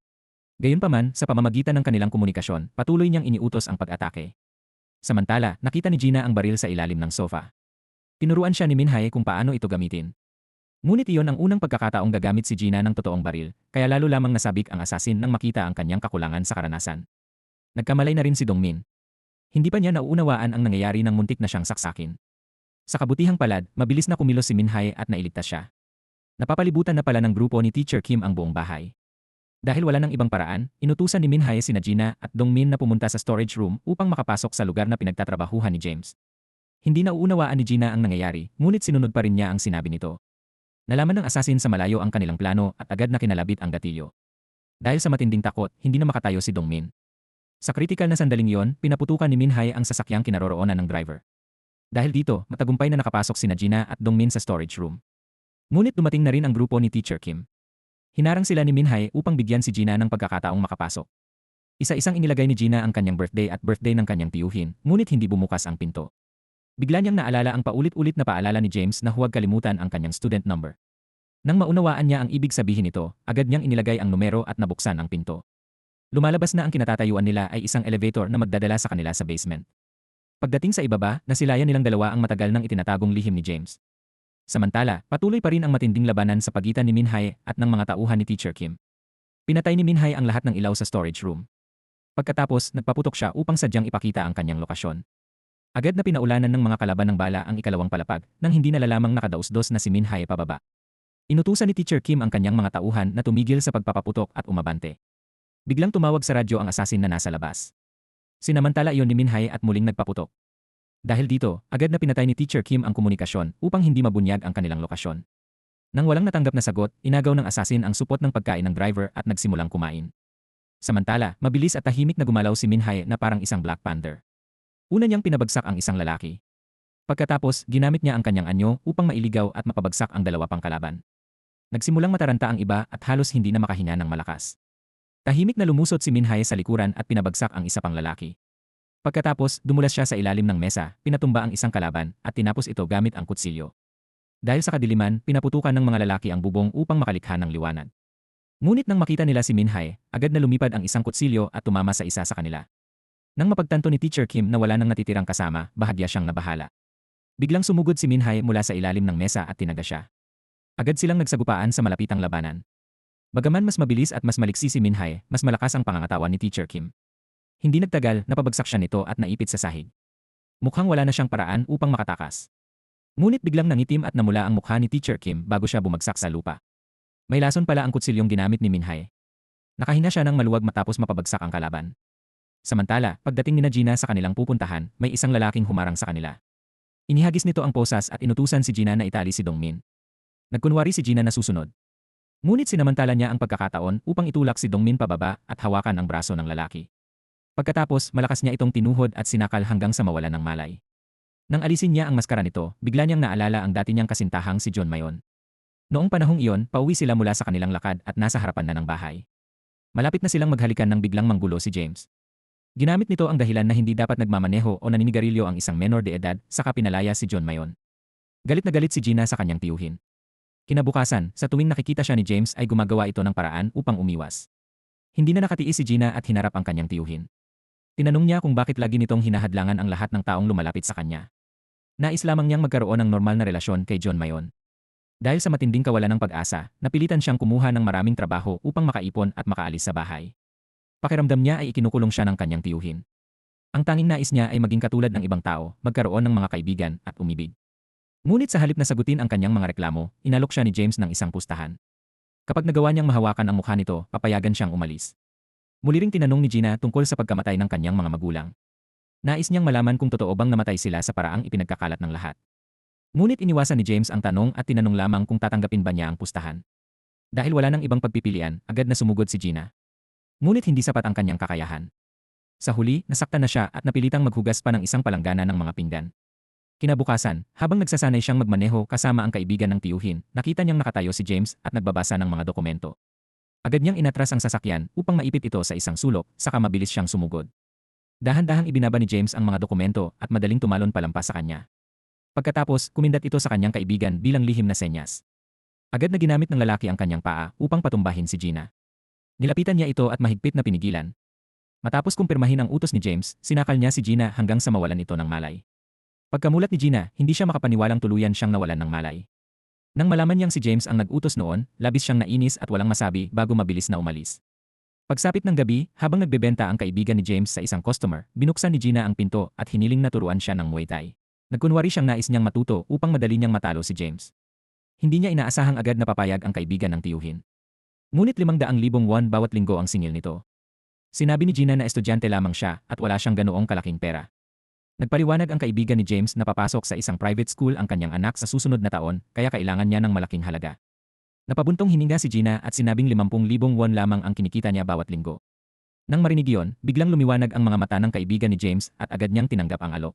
Gayunpaman, sa pamamagitan ng kanilang komunikasyon, patuloy niyang iniutos ang pag-atake. Samantala, nakita ni Gina ang baril sa ilalim ng sofa. Tinuruan siya ni Min Hae kung paano ito gamitin. Ngunit iyon ang unang pagkakataong gagamit si Gina ng totoong baril, kaya lalo lamang nasabik ang asasin nang makita ang kanyang kakulangan sa karanasan. Nagkamalay na rin si Dongmin. Hindi pa niya nauunawaan ang nangyayari nang muntik na siyang saksakin. Sa kabutihang palad, mabilis na kumilos si Min Hae at nailigtas siya. Napapalibutan na pala ng grupo ni Teacher Kim ang buong bahay. Dahil wala ng ibang paraan, inutusan ni Min Hae sina Gina at Dongmin na pumunta sa storage room upang makapasok sa lugar na pinagtatrabahuhan ni James. Hindi nauunawaan ni Gina ang nangyayari, ngunit sinunod pa rin niya ang sinabi nito. Nalaman ng asasin sa malayo ang kanilang plano at agad na kinalabit ang gatilyo. Dahil sa matinding takot, hindi na makatayo si Dongmin. Sa kritikal na sandaling iyon, pinaputukan ni Min Hae ang sasakyang kinaroroonan ng driver. Dahil dito, matagumpay na nakapasok sina Gina at Dongmin sa storage room. Ngunit dumating na rin ang grupo ni Teacher Kim. Hinarang sila ni Min Hae upang bigyan si Gina ng pagkakataong makapasok. Isa-isang inilagay ni Gina ang kanyang birthday at birthday ng kanyang tiyuhin, ngunit hindi bumukas ang pinto. Bigla niyang naalala ang paulit-ulit na paalala ni James na huwag kalimutan ang kanyang student number. Nang maunawaan niya ang ibig sabihin nito, agad niyang inilagay ang numero at nabuksan ang pinto. Lumalabas na ang kinatatayuan nila ay isang elevator na magdadala sa kanila sa basement. Pagdating sa ibaba, nasilayan nilang dalawa ang matagal nang itinatagong lihim ni James. Samantala, patuloy pa rin ang matinding labanan sa pagitan ni Min Hae at ng mga tauhan ni Teacher Kim. Pinatay ni Min Hae ang lahat ng ilaw sa storage room. Pagkatapos, nagpaputok siya upang sadyang ipakita ang kanyang lokasyon. Agad na pinaulanan ng mga kalaban ng bala ang ikalawang palapag nang hindi nalalamang nakadausdos na si Min Hae pababa. Inutusan ni Teacher Kim ang kanyang mga tauhan na tumigil sa pagpapaputok at umabante. Biglang tumawag sa radyo ang asasin na nasa labas. Sinamantala iyon ni Minhai at muling nagpaputok. Dahil dito, agad na pinatay ni Teacher Kim ang komunikasyon upang hindi mabunyag ang kanilang lokasyon. Nang walang natanggap na sagot, inagaw ng assassin ang supot ng pagkain ng driver at nagsimulang kumain. Samantala, mabilis at tahimik na gumalaw si Minhai na parang isang Black Panther. Una niyang pinabagsak ang isang lalaki. Pagkatapos, ginamit niya ang kanyang anyo upang mailigaw at mapabagsak ang dalawa pang kalaban. Nagsimulang mataranta ang iba at halos hindi na makahinga ng malakas. Tahimik na lumusot si Minhai sa likuran at pinabagsak ang isa pang lalaki. Pagkatapos, dumulas siya sa ilalim ng mesa, pinatumba ang isang kalaban at tinapos ito gamit ang kutsilyo. Dahil sa kadiliman, pinaputukan ng mga lalaki ang bubong upang makalikha ng liwanag. Ngunit nang makita nila si Minhai, agad na lumipad ang isang kutsilyo at tumama sa isa sa kanila. Nang mapagtanto ni Teacher Kim na wala nang natitirang kasama, bahagya siyang nabahala. Biglang sumugod si Minhai mula sa ilalim ng mesa at tinaga siya. Agad silang nagsagupaan sa malapitang labanan. Bagaman mas mabilis at mas maliksi si Minhai, mas malakas ang pangangatawan ni Teacher Kim. Hindi nagtagal, napabagsak siya nito at naipit sa sahig. Mukhang wala na siyang paraan upang makatakas. Ngunit biglang nangitim at namula ang mukha ni Teacher Kim bago siya bumagsak sa lupa. May lason pala ang kutsilyong ginamit ni Minhai. Nakahinga siya ng maluwag matapos mapabagsak ang kalaban. Samantala, pagdating ni Gina sa kanilang pupuntahan, may isang lalaking humarang sa kanila. Inihagis nito ang posas at inutusan si Gina na itali si Dongmin. Nagkunwari si Gina na susunod. Ngunit sinamantala niya ang pagkakataon upang itulak si Dongmin pababa at hawakan ang braso ng lalaki. Pagkatapos, malakas niya itong tinuhod at sinakal hanggang sa mawalan ng malay. Nang alisin niya ang maskara nito, bigla niyang naalala ang dati niyang kasintahang si John Mayon. Noong panahong iyon, pauwi sila mula sa kanilang lakad at nasa harapan na ng bahay. Malapit na silang maghalikan nang biglang manggulo si James. Ginamit nito ang dahilan na hindi dapat nagmamaneho o naninigarilyo ang isang menor de edad, saka pinalaya si John Mayon. Galit na galit si Gina sa kanyang tiyuhin. Kinabukasan, sa tuwing nakikita siya ni James ay gumagawa ito ng paraan upang umiwas. Hindi na nakatiis si Gina at hinarap ang kanyang tiyuhin. Tinanong niya kung bakit lagi nitong hinahadlangan ang lahat ng taong lumalapit sa kanya. Nais lamang niyang magkaroon ng normal na relasyon kay John Mayon. Dahil sa matinding kawalan ng pag-asa, napilitan siyang kumuha ng maraming trabaho upang makaipon at makaalis sa bahay. Pakiramdam niya ay ikinukulong siya ng kanyang tiyuhin. Ang tanging nais niya ay maging katulad ng ibang tao, magkaroon ng mga kaibigan at umibig. Ngunit sa halip na sagutin ang kanyang mga reklamo, inalok siya ni James ng isang pustahan. Kapag nagawa niyang mahawakan ang mukha nito, papayagan siyang umalis. Muli ring tinanong ni Gina tungkol sa pagkamatay ng kanyang mga magulang. Nais niyang malaman kung totoo bang namatay sila sa paraang ipinagkakalat ng lahat. Ngunit iniwasan ni James ang tanong at tinanong lamang kung tatanggapin ba niya ang pustahan. Dahil wala nang ibang pagpipilian, agad na sumugod si Gina. Ngunit hindi sapat ang kanyang kakayahan. Sa huli, nasaktan na siya at napilitang maghugas pa ng isang palanggana ng mga pinggan. Kinabukasan, habang nagsasanay siyang magmaneho kasama ang kaibigan ng tiyuhin, nakita niyang nakatayo si James at nagbabasa ng mga dokumento. Agad niyang inatras ang sasakyan upang maipit ito sa isang sulok, saka mabilis siyang sumugod. Dahan-dahang ibinaba ni James ang mga dokumento at madaling tumalon palampas sa kanya. Pagkatapos, kumindat ito sa kanyang kaibigan bilang lihim na senyas. Agad na ginamit ng lalaki ang kanyang paa upang patumbahin si Gina. Nilapitan niya ito at mahigpit na pinigilan. Matapos kumpirmahin ang utos ni James, sinakal niya si Gina hanggang sa mawalan ito ng malay. Pagkamulat ni Gina, hindi siya makapaniwalang tuluyan siyang nawalan ng malay. Nang malaman niyang si James ang nag-utos noon, labis siyang nainis at walang masabi bago mabilis na umalis. Pagsapit ng gabi, habang nagbebenta ang kaibigan ni James sa isang customer, binuksan ni Gina ang pinto at hiniling na turuan siya ng Muay Thai. Nagkunwari siyang nais niyang matuto upang madali niyang matalo si James. Hindi niya inaasahang agad na papayag ang kaibigan ng tiyuhin. Ngunit 500,000 won bawat linggo ang singil nito. Sinabi ni Gina na estudyante lamang siya at wala siyang ganoong kalaking pera. Nagpaliwanag ang kaibigan ni James na papasok sa isang private school ang kanyang anak sa susunod na taon, kaya kailangan niya ng malaking halaga. Napabuntong hininga si Gina at sinabing 50,000 won lamang ang kinikita niya bawat linggo. Nang marinig iyon, biglang lumiwanag ang mga mata ng kaibigan ni James at agad niyang tinanggap ang alok.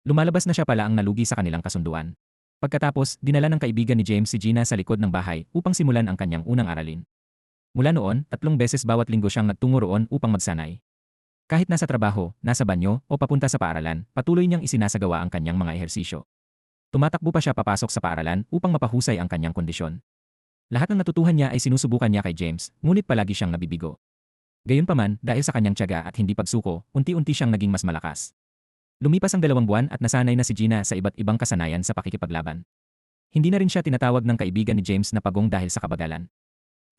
Lumalabas na siya pala ang nalugi sa kanilang kasunduan. Pagkatapos, dinala ng kaibigan ni James si Gina sa likod ng bahay upang simulan ang kanyang unang aralin. Mula noon, 3 beses bawat linggo siyang nagtungo roon upang magsanay. Kahit nasa trabaho, nasa banyo, o papunta sa paaralan, patuloy niyang isinasagawa ang kanyang mga ehersisyo. Tumatakbo pa siya papasok sa paaralan upang mapahusay ang kanyang kondisyon. Lahat ng natutuhan niya ay sinusubukan niya kay James, ngunit palagi siyang nabibigo. Gayunpaman, dahil sa kanyang tiyaga at hindi pagsuko, unti-unti siyang naging mas malakas. Lumipas ang 2 buwan at nasanay na si Gina sa iba't ibang kasanayan sa pakikipaglaban. Hindi na rin siya tinatawag ng kaibigan ni James na pagong dahil sa kabagalan.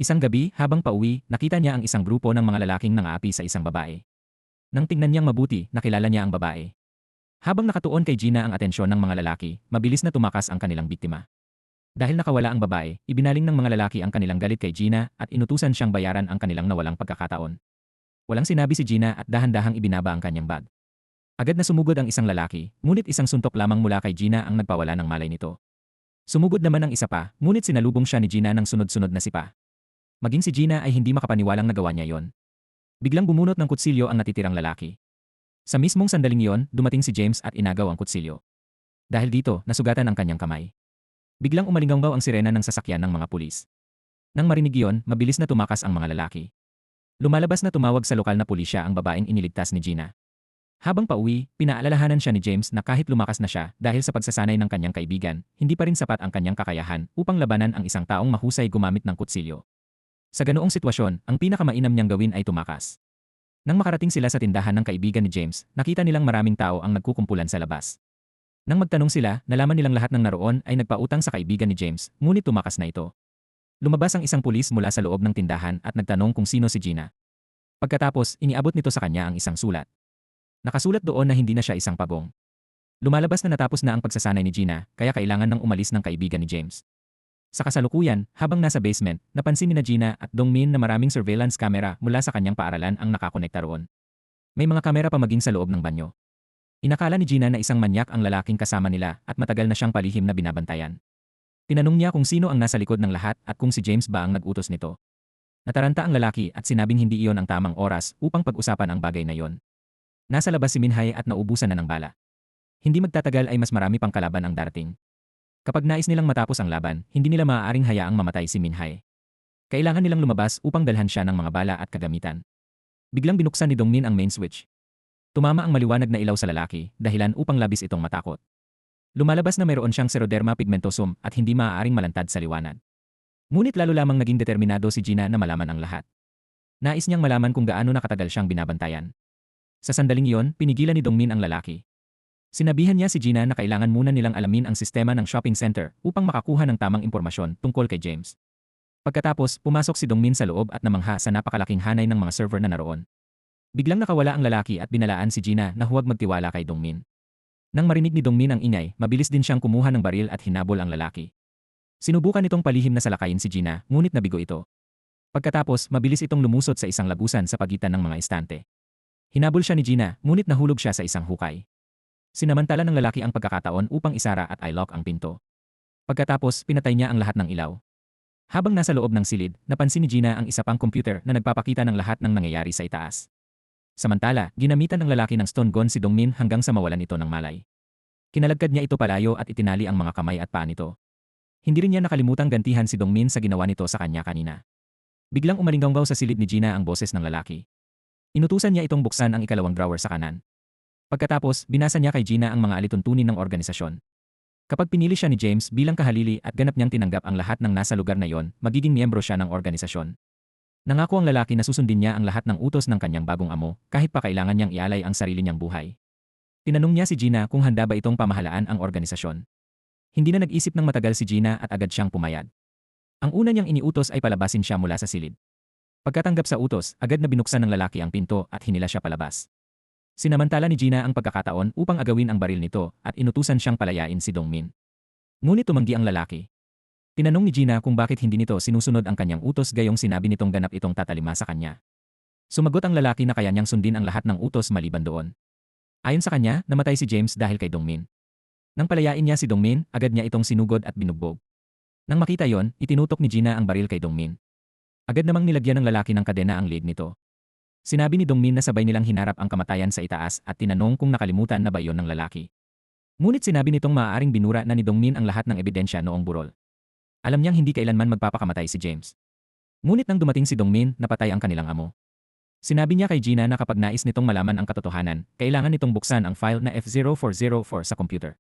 Isang gabi, habang pauwi, nakita niya ang isang grupo ng mga lalaking nangaapi sa isang babae. Nang tingnan niyang mabuti, nakilala niya ang babae. Habang nakatuon kay Gina ang atensyon ng mga lalaki, mabilis na tumakas ang kanilang biktima. Dahil nakawala ang babae, ibinaling ng mga lalaki ang kanilang galit kay Gina at inutusan siyang bayaran ang kanilang nawalang pagkakataon. Walang sinabi si Gina at dahan-dahang ibinaba ang kanyang bag. Agad na sumugod ang isang lalaki, ngunit isang suntok lamang mula kay Gina ang nagpawala ng malay nito. Sumugod naman ang isa pa, ngunit sinalubong siya ni Gina ng sunod-sunod na sipa. Maging si Gina ay hindi makapaniwalang nagawa niya yon. Biglang bumunot ng kutsilyo ang natitirang lalaki. Sa mismong sandaling yon, dumating si James at inagaw ang kutsilyo. Dahil dito, nasugatan ang kanyang kamay. Biglang umalinggaw ang sirena ng sasakyan ng mga pulis. Nang marinig iyon, mabilis na tumakas ang mga lalaki. Lumalabas na tumawag sa lokal na pulisya ang babaeng iniligtas ni Gina. Habang pauwi, pinaalalahanan siya ni James na kahit lumakas na siya dahil sa pagsasanay ng kanyang kaibigan, hindi pa rin sapat ang kanyang kakayahan upang labanan ang isang taong mahusay gumamit ng kutsilyo. Sa ganoong sitwasyon, ang pinakamainam niyang gawin ay tumakas. Nang makarating sila sa tindahan ng kaibigan ni James, nakita nilang maraming tao ang nagkukumpulan sa labas. Nang magtanong sila, nalaman nilang lahat ng naroon ay nagpautang sa kaibigan ni James, ngunit tumakas na ito. Lumabas ang isang pulis mula sa loob ng tindahan at nagtanong kung sino si Gina. Pagkatapos, iniabot nito sa kanya ang isang sulat. Nakasulat doon na hindi na siya isang pabong. Lumalabas na natapos na ang pagsasanay ni Gina, kaya kailangan nang umalis ng kaibigan ni James. Sa kasalukuyan, habang nasa basement, napansin ni Gina at Dongmin na maraming surveillance camera mula sa kanyang paaralan ang nakakonekta roon. May mga kamera pa maging sa loob ng banyo. Inakala ni Gina na isang manyak ang lalaking kasama nila at matagal na siyang palihim na binabantayan. Tinanong niya kung sino ang nasa likod ng lahat at kung si James ba ang nag-utos nito. Nataranta ang lalaki at sinabing hindi iyon ang tamang oras upang pag-usapan ang bagay na yon. Nasa labas si Minhai at naubusan na ng bala. Hindi magtatagal ay mas marami pang kalaban ang darating. Kapag nais nilang matapos ang laban, hindi nila maaaring hayaang mamatay si Minhai. Kailangan nilang lumabas upang dalhan siya ng mga bala at kagamitan. Biglang binuksan ni Dongmin ang main switch. Tumama ang maliwanag na ilaw sa lalaki, dahilan upang labis itong matakot. Lumalabas na mayroon siyang Xeroderma pigmentosum at hindi maaaring malantad sa liwanag. Ngunit lalo lamang naging determinado si Gina na malaman ang lahat. Nais niyang malaman kung gaano nakatagal siyang binabantayan. Sa sandaling iyon, pinigilan ni Dongmin ang lalaki. Sinabihan niya si Gina na kailangan muna nilang alamin ang sistema ng shopping center upang makakuha ng tamang impormasyon tungkol kay James. Pagkatapos, pumasok si Dongmin sa loob at namangha sa napakalaking hanay ng mga server na naroon. Biglang nakawala ang lalaki at binalaan si Gina na huwag magtiwala kay Dongmin. Nang marinig ni Dongmin ang ingay, mabilis din siyang kumuha ng baril at hinabol ang lalaki. Sinubukan itong palihim na salakayin si Gina, ngunit nabigo ito. Pagkatapos, mabilis itong lumusot sa isang lagusan sa pagitan ng mga estante. Hinabol siya ni Gina, ngunit nahulog siya sa isang hukay. Sinamantala ng lalaki ang pagkakataon upang isara at i-lock ang pinto. Pagkatapos, pinatay niya ang lahat ng ilaw. Habang nasa loob ng silid, napansin ni Gina ang isa pang computer na nagpapakita ng lahat ng nangyayari sa itaas. Samantala, ginamitan ng lalaki ng stun gun si Dongmin hanggang sa mawalan ito ng malay. Kinalagkad niya ito palayo at itinali ang mga kamay at paa nito. Hindi rin niya nakalimutang gantihan si Dongmin sa ginawa nito sa kanya kanina. Biglang umalinggaw sa silid ni Gina ang boses ng lalaki. Inutusan niya itong buksan ang ikalawang drawer sa kanan. Pagkatapos, binasa niya kay Gina ang mga alituntunin ng organisasyon. Kapag pinili siya ni James bilang kahalili at ganap niyang tinanggap ang lahat ng nasa lugar na yon, magiging miyembro siya ng organisasyon. Nangako ang lalaki na susundin niya ang lahat ng utos ng kanyang bagong amo, kahit pa kailangan niyang ialay ang sarili niyang buhay. Tinanong niya si Gina kung handa ba itong pamahalaan ang organisasyon. Hindi na nag-isip ng matagal si Gina at agad siyang pumayag. Ang una niyang iniutos ay palabasin siya mula sa silid. Pagkatanggap sa utos, agad na binuksan ng lalaki ang pinto at hinila siya palabas. Sinamantala ni Gina ang pagkakataon upang agawin ang baril nito at inutusan siyang palayain si Dongmin. Ngunit tumanggi ang lalaki. Tinanong ni Gina kung bakit hindi nito sinusunod ang kanyang utos gayong sinabi nitong ganap itong tatalima sa kanya. Sumagot ang lalaki na kaya niyang sundin ang lahat ng utos maliban doon. Ayon sa kanya, namatay si James dahil kay Dongmin. Nang palayain niya si Dongmin, agad niya itong sinugod at binugbog. Nang makita yon, itinutok ni Gina ang baril kay Dongmin. Agad namang nilagyan ng lalaki ng kadena ang leeg nito. Sinabi ni Dongmin na sabay nilang hinarap ang kamatayan sa itaas at tinanong kung nakalimutan na ba yon ng lalaki. Ngunit sinabi nitong maaaring binura na ni Dongmin ang lahat ng ebidensya noong burol. Alam niyang hindi kailanman magpapakamatay si James. Ngunit nang dumating si Dongmin, napatay ang kanilang amo. Sinabi niya kay Gina na kapag nais nitong malaman ang katotohanan, kailangan nitong buksan ang file na F0404 sa computer.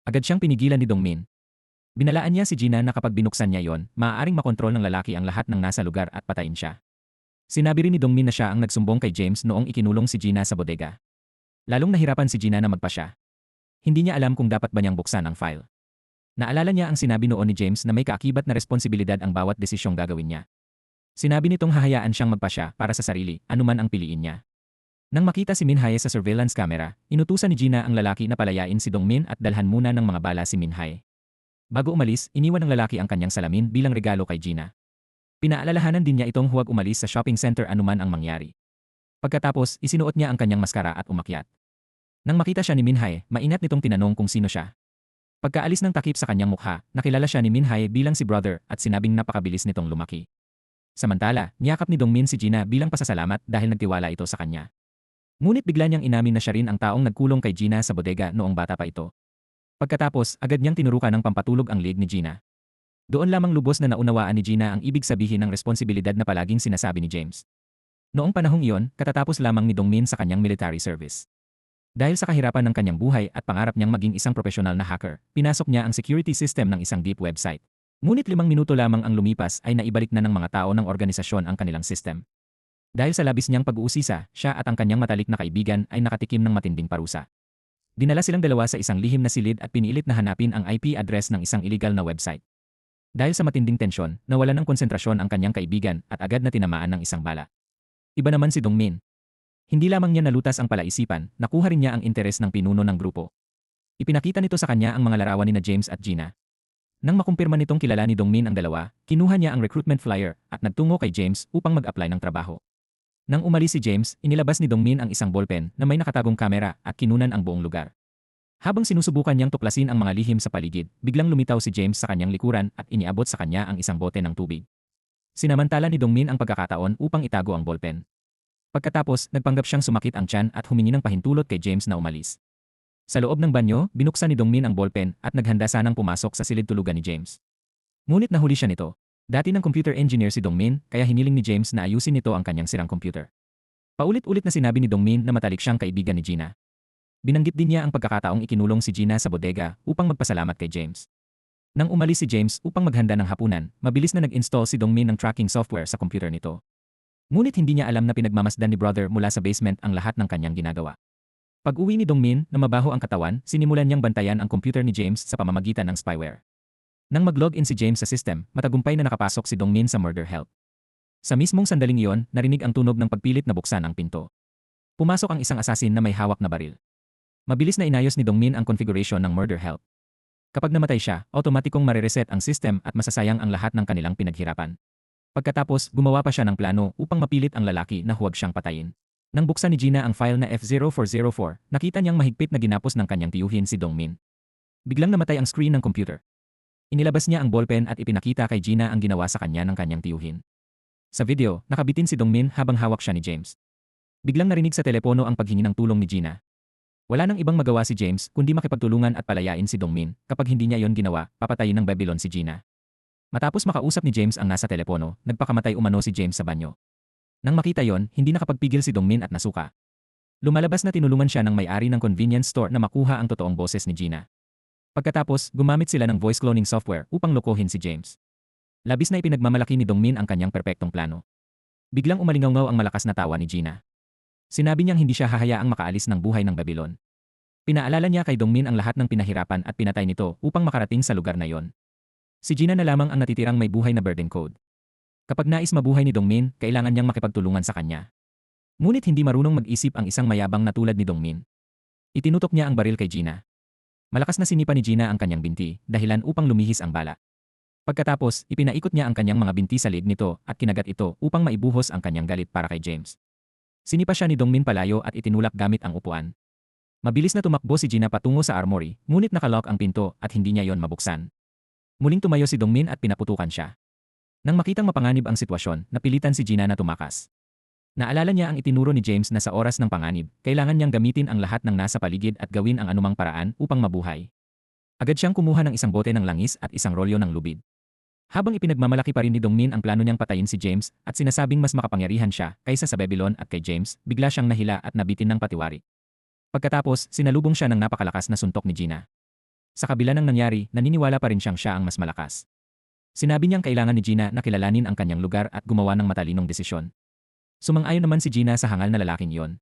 Agad siyang pinigilan ni Dongmin. Binalaan niya si Gina na kapag binuksan niya yon, maaaring makontrol ng lalaki ang lahat ng nasa lugar at patayin siya. Sinabi rin ni Dongmin na siya ang nagsumbong kay James noong ikinulong si Gina sa bodega. Lalong nahirapan si Gina na magpasya. Hindi niya alam kung dapat ba niyang buksan ang file. Naalala niya ang sinabi noon ni James na may kaakibat na responsibilidad ang bawat desisyong gagawin niya. Sinabi nitong hahayaan siyang magpasya para sa sarili, anuman ang piliin niya. Nang makita si Minhai sa surveillance camera, inutusan ni Gina ang lalaki na palayain si Dongmin at dalhan muna ng mga bala si Minhai. Bago umalis, iniwan ng lalaki ang kanyang salamin bilang regalo kay Gina. Pinaalalahanan din niya itong huwag umalis sa shopping center anuman ang mangyari. Pagkatapos, isinuot niya ang kanyang maskara at umakyat. Nang makita siya ni Minhae, maingat nitong tinanong kung sino siya. Pagkaalis ng takip sa kanyang mukha, nakilala siya ni Minhae bilang si brother at sinabing napakabilis nitong lumaki. Samantala, niyakap ni Dongmin si Gina bilang pasasalamat dahil nagtiwala ito sa kanya. Ngunit bigla niyang inamin na siya rin ang taong nagkulong kay Gina sa bodega noong bata pa ito. Pagkatapos, agad niyang tinurukan ng pampatulog ang leg ni Gina. Doon lamang lubos na naunawaan ni Gina ang ibig sabihin ng responsibilidad na palaging sinasabi ni James. Noong panahong iyon, katatapos lamang ni Dongmin sa kanyang military service. Dahil sa kahirapan ng kanyang buhay at pangarap niyang maging isang profesional na hacker, pinasok niya ang security system ng isang deep website. Ngunit 5 minuto lamang ang lumipas ay naibalik na ng mga tao ng organisasyon ang kanilang system. Dahil sa labis niyang pag-uusisa, siya at ang kanyang matalik na kaibigan ay nakatikim ng matinding parusa. Dinala silang dalawa sa isang lihim na silid at pinilit na hanapin ang IP address ng isang illegal na website. Dahil sa matinding tensyon, nawalan ng konsentrasyon ang kanyang kaibigan at agad na tinamaan ng isang bala. Iba naman si Dongmin. Hindi lamang niya nalutas ang palaisipan, nakuha rin niya ang interes ng pinuno ng grupo. Ipinakita nito sa kanya ang mga larawan ni na James at Gina. Nang makumpirma nitong kilala ni Dongmin ang dalawa, kinuha niya ang recruitment flyer at nagtungo kay James upang mag-apply ng trabaho. Nang umalis si James, inilabas ni Dongmin ang isang ballpen na may nakatagong kamera at kinunan ang buong lugar. Habang sinusubukan niyang tuklasin ang mga lihim sa paligid, biglang lumitaw si James sa kanyang likuran at iniabot sa kanya ang isang bote ng tubig. Sinamantala ni Dongmin ang pagkakataon upang itago ang ballpen. Pagkatapos, nagpanggap siyang sumakit ang tiyan at humingi ng pahintulot kay James na umalis. Sa loob ng banyo, binuksan ni Dongmin ang ballpen at naghanda sanang pumasok sa silid tulugan ni James. Ngunit nahuli siya nito. Dati ng computer engineer si Dongmin, kaya hiniling ni James na ayusin nito ang kanyang sirang computer. Paulit-ulit na sinabi ni Dongmin na matalik siyang kaibigan ni Gina. Binanggit din niya ang pagkakataong ikinulong si Gina sa bodega upang magpasalamat kay James. Nang umalis si James upang maghanda ng hapunan, mabilis na nag-install si Dongmin ng tracking software sa computer nito. Ngunit hindi niya alam na pinagmamasdan ni brother mula sa basement ang lahat ng kanyang ginagawa. Pag-uwi ni Dongmin na mabaho ang katawan, sinimulan niyang bantayan ang computer ni James sa pamamagitan ng spyware. Nang mag-login si James sa system, matagumpay na nakapasok si Dongmin sa murder help. Sa mismong sandaling iyon, narinig ang tunog ng pagpilit na buksan ang pinto. Pumasok ang isang assassin na may hawak na baril. Mabilis na inayos ni Dongmin ang configuration ng murder help. Kapag namatay siya, automatikong marireset ang system at masasayang ang lahat ng kanilang pinaghirapan. Pagkatapos, gumawa pa siya ng plano upang mapilit ang lalaki na huwag siyang patayin. Nang buksan ni Gina ang file na F0404, nakita niyang mahigpit na ginapos ng kanyang tiyuhin si Dongmin. Biglang namatay ang screen ng computer. Inilabas niya ang ballpen at ipinakita kay Gina ang ginawa sa kanya ng kanyang tiyuhin. Sa video, nakabitin si Dongmin habang hawak siya ni James. Biglang narinig sa telepono ang paghingi ng tulong ni Gina. Wala nang ibang magawa si James kundi makipagtulungan at palayain si Dongmin. Kapag hindi niya yon ginawa, papatayin ng Babylon si Gina. Matapos makausap ni James ang nasa telepono, nagpakamatay umano si James sa banyo. Nang makita yon, hindi nakapagpigil si Dongmin at nasuka. Lumalabas na tinulungan siya ng may-ari ng convenience store na makuha ang totoong boses ni Gina. Pagkatapos, gumamit sila ng voice cloning software upang lokohin si James. Labis na ipinagmamalaki ni Dongmin ang kanyang perpektong plano. Biglang umalingaw ang malakas na tawa ni Gina. Sinabi niyang hindi siya hahayaang makaalis ng buhay ng Babylon. Pinaalala niya kay Dongmin ang lahat ng pinahirapan at pinatay nito upang makarating sa lugar na yon. Si Gina na lamang ang natitirang may buhay na burden code. Kapag nais mabuhay ni Dongmin, kailangan niyang makipagtulungan sa kanya. Ngunit hindi marunong mag-isip ang isang mayabang na tulad ni Dongmin. Itinutok niya ang baril kay Gina. Malakas na sinipa ni Gina ang kanyang binti, dahilan upang lumihis ang bala. Pagkatapos, ipinaikot niya ang kanyang mga binti sa liig nito at kinagat ito upang maibuhos ang kanyang galit para kay James. Sinipa siya ni Dongmin palayo at itinulak gamit ang upuan. Mabilis na tumakbo si Gina patungo sa armory, ngunit nakalock ang pinto at hindi niya yon mabuksan. Muling tumayo si Dongmin at pinaputukan siya. Nang makitang mapanganib ang sitwasyon, napilitan si Gina na tumakas. Naalala niya ang itinuro ni James na sa oras ng panganib, kailangan niyang gamitin ang lahat ng nasa paligid at gawin ang anumang paraan upang mabuhay. Agad siyang kumuha ng isang bote ng langis at isang rolyo ng lubid. Habang ipinagmamalaki pa rin ni Dongmin ang plano niyang patayin si James at sinasabing mas makapangyarihan siya kaysa sa Babylon at kay James, bigla siyang nahila at nabitin ng patiwari. Pagkatapos, sinalubong siya ng napakalakas na suntok ni Gina. Sa kabila ng nangyari, naniniwala pa rin siyang siya ang mas malakas. Sinabi niyang kailangan ni Gina na kilalanin ang kanyang lugar at gumawa ng matalinong desisyon. Sumang-ayon naman si Gina sa hangal na lalaking iyon.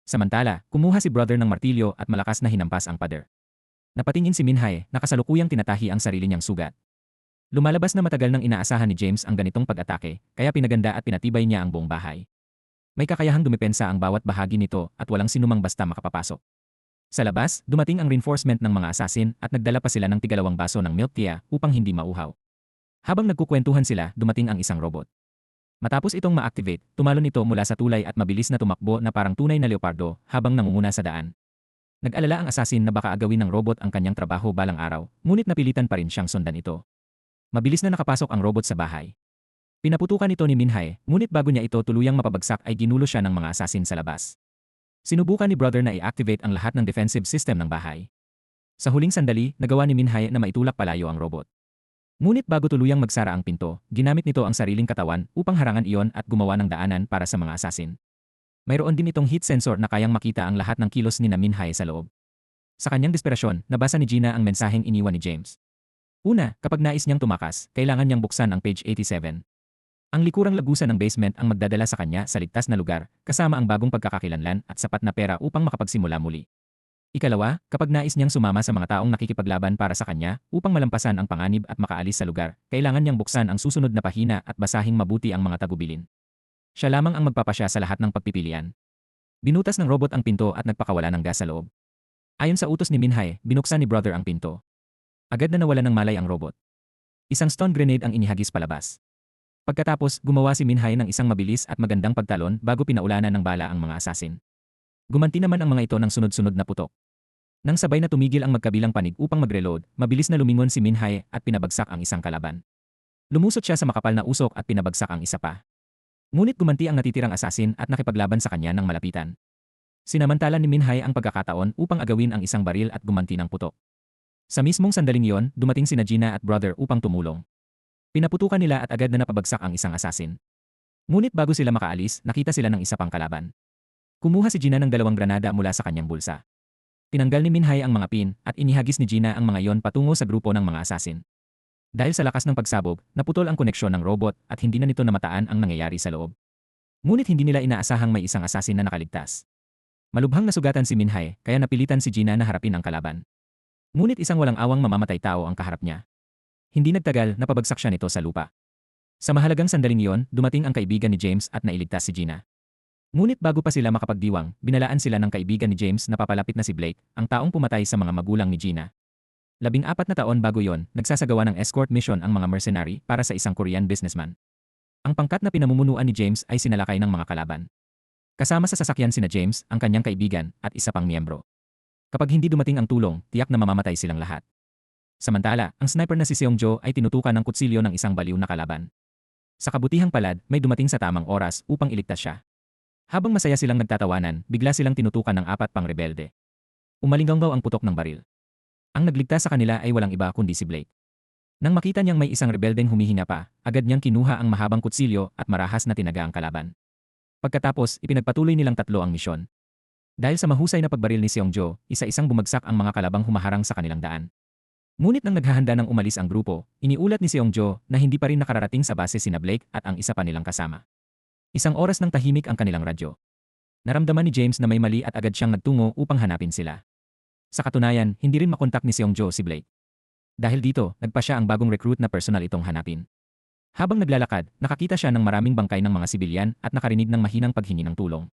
Samantala, kumuha si brother ng martilyo at malakas na hinampas ang pader. Napatingin si Minhae na kasalukuyang tinatahi ang sarili niyang sugat. Lumalabas na matagal nang inaasahan ni James ang ganitong pag-atake, kaya pinaganda at pinatibay niya ang buong bahay. May kakayahang dumepensa ang bawat bahagi nito at walang sinumang basta makapapasok. Sa labas, dumating ang reinforcement ng mga assassin at nagdala pa sila ng tig-2 baso ng milk tea upang hindi mauhaw. Habang nagkukwentuhan sila, dumating ang isang robot. Matapos itong ma-activate, tumalon ito mula sa tulay at mabilis na tumakbo na parang tunay na leopardo habang nangunguna sa daan. Nag-alala ang asasin na baka agawin ng robot ang kanyang trabaho balang araw, ngunit napilitan pa rin siyang sundan ito. Mabilis na nakapasok ang robot sa bahay. Pinaputukan ito ni Minhai, ngunit bago niya ito tuluyang mapabagsak ay ginulo siya ng mga asasin sa labas. Sinubukan ni Brother na i-activate ang lahat ng defensive system ng bahay. Sa huling sandali, nagawa ni Minhai na maitulak palayo ang robot. Ngunit bago tuluyang magsara ang pinto, ginamit nito ang sariling katawan upang harangan iyon at gumawa ng daanan para sa mga asasin. Mayroon din itong heat sensor na kayang makita ang lahat ng kilos ni Minhai sa loob. Sa kanyang desperasyon, nabasa ni Gina ang mensaheng iniwan ni James. Una, kapag nais niyang tumakas, kailangan niyang buksan ang page 87. Ang likurang lagusan ng basement ang magdadala sa kanya sa ligtas na lugar, kasama ang bagong pagkakakilanlan at sapat na pera upang makapagsimula muli. Ikalawa, kapag nais niyang sumama sa mga taong nakikipaglaban para sa kanya upang malampasan ang panganib at makaalis sa lugar, kailangan niyang buksan ang susunod na pahina at basahing mabuti ang mga tagubilin. Siya lamang ang magpapasya sa lahat ng pagpipilian. Binutas ng robot ang pinto at nagpakawala ng gas sa loob. Ayon sa utos ni Minhai, binuksan ni Brother ang pinto. Agad na nawala ng malay ang robot. Isang stun grenade ang inihagis palabas. Pagkatapos, gumawa si Minhai ng isang mabilis at magandang pagtalon bago pinaulanan ng bala ang mga asasin. Gumanti naman ang mga ito ng sunod-sunod na putok. Nang sabay na tumigil ang magkabilang panig upang mag-reload, mabilis na lumingon si Minhai at pinabagsak ang isang kalaban. Lumusot siya sa makapal na usok at pinabagsak ang isa pa. Ngunit gumanti ang natitirang asasin at nakipaglaban sa kanya ng malapitan. Sinamantala ni Minhai ang pagkakataon upang agawin ang isang baril at gumanti ng putok. Sa mismong sandaling iyon, dumating sina Gina at Brother upang tumulong. Pinaputukan nila at agad na napabagsak ang isang asasin. Ngunit bago sila makaalis, nakita sila ng isa pang kalaban. Kumuha si Gina ng 2 granada mula sa kanyang bulsa. Tinanggal ni Minhai ang mga pin at inihagis ni Gina ang mga iyon patungo sa grupo ng mga asasin. Dahil sa lakas ng pagsabog, naputol ang koneksyon ng robot at hindi na nito namataan ang nangyayari sa loob. Ngunit hindi nila inaasahang may isang asasin na nakaligtas. Malubhang nasugatan si Minhai, kaya napilitan si Gina na harapin ang kalaban. Ngunit isang walang awang mamamatay tao ang kaharap niya. Hindi nagtagal, napabagsak siya nito sa lupa. Sa mahalagang sandaling iyon, dumating ang kaibigan ni James at nailigtas si Gina. Ngunit bago pa sila makapagdiwang, binalaan sila ng kaibigan ni James na papalapit na si Blake, ang taong pumatay sa mga magulang ni Gina. 14 na taon bago yon, nagsasagawa ng escort mission ang mga mercenary para sa isang Korean businessman. Ang pangkat na pinamumunuan ni James ay sinalakay ng mga kalaban. Kasama sa sasakyan sina James, ang kanyang kaibigan, at isa pang miyembro. Kapag hindi dumating ang tulong, tiyak na mamamatay silang lahat. Samantala, ang sniper na si Seongjo ay tinutukan ng kutsilyo ng isang baliw na kalaban. Sa kabutihang palad, may dumating sa tamang oras upang iligtas siya. Habang masaya silang nagtatawanan, bigla silang tinutukan ng 4 pang rebelde. Umalinggaw ang putok ng baril. Ang nagligtas sa kanila ay walang iba kundi si Blake. Nang makita niyang may isang rebeldeng humihinga pa, agad niyang kinuha ang mahabang kutsilyo at marahas na tinaga ang kalaban. Pagkatapos, ipinagpatuloy nilang 3 ang misyon. Dahil sa mahusay na pagbaril ni Seongjo, isa-isang bumagsak ang mga kalabang humaharang sa kanilang daan. Ngunit nang naghahanda ng umalis ang grupo, iniulat ni Seongjo na hindi pa rin nakararating sa base sina Blake at ang isa pa nilang kasama. Isang oras ng tahimik ang kanilang radyo. Naramdaman ni James na may mali at agad siyang nagtungo upang hanapin sila. Sa katunayan, hindi rin makontak ni Seongjo si Blake. Dahil dito, nagpa siya ang bagong recruit na personal itong hanapin. Habang naglalakad, nakakita siya ng maraming bangkay ng mga sibilyan at nakarinig ng mahinang paghingi ng tulong.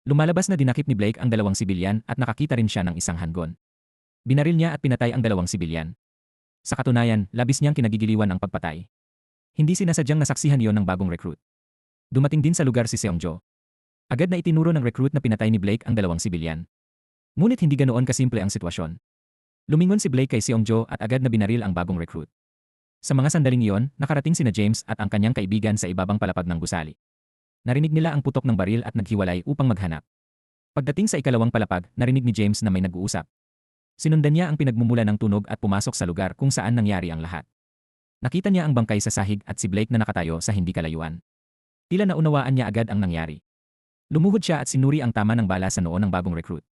Lumalabas na dinakip ni Blake ang 2 sibilyan at nakakita rin siya ng isang handgun. Binaril niya at pinatay ang 2 sibilyan. Sa katunayan, labis niyang kinagigiliwan ang pagpatay. Hindi sinasadyang nasaksihan iyon ng bagong recruit. Dumating din sa lugar si Seongjo. Agad na itinuro ng recruit na pinatay ni Blake ang 2 sibilyan. Ngunit hindi ganoon kasimple ang sitwasyon. Lumingon si Blake kay Seongjo at agad na binaril ang bagong recruit. Sa mga sandaling iyon, nakarating sina James at ang kanyang kaibigan sa ibabang palapag ng gusali. Narinig nila ang putok ng baril at naghiwalay upang maghanap. Pagdating sa ikalawang palapag, narinig ni James na may nag-uusap. Sinundan niya ang pinagmumula ng tunog at pumasok sa lugar kung saan nangyari ang lahat. Nakita niya ang bangkay sa sahig at si Blake na nakatayo sa hindi kalayuan. Tila naunawaan niya agad ang nangyari. Lumuhod siya at sinuri ang tama ng bala sa noo ng bagong recruit.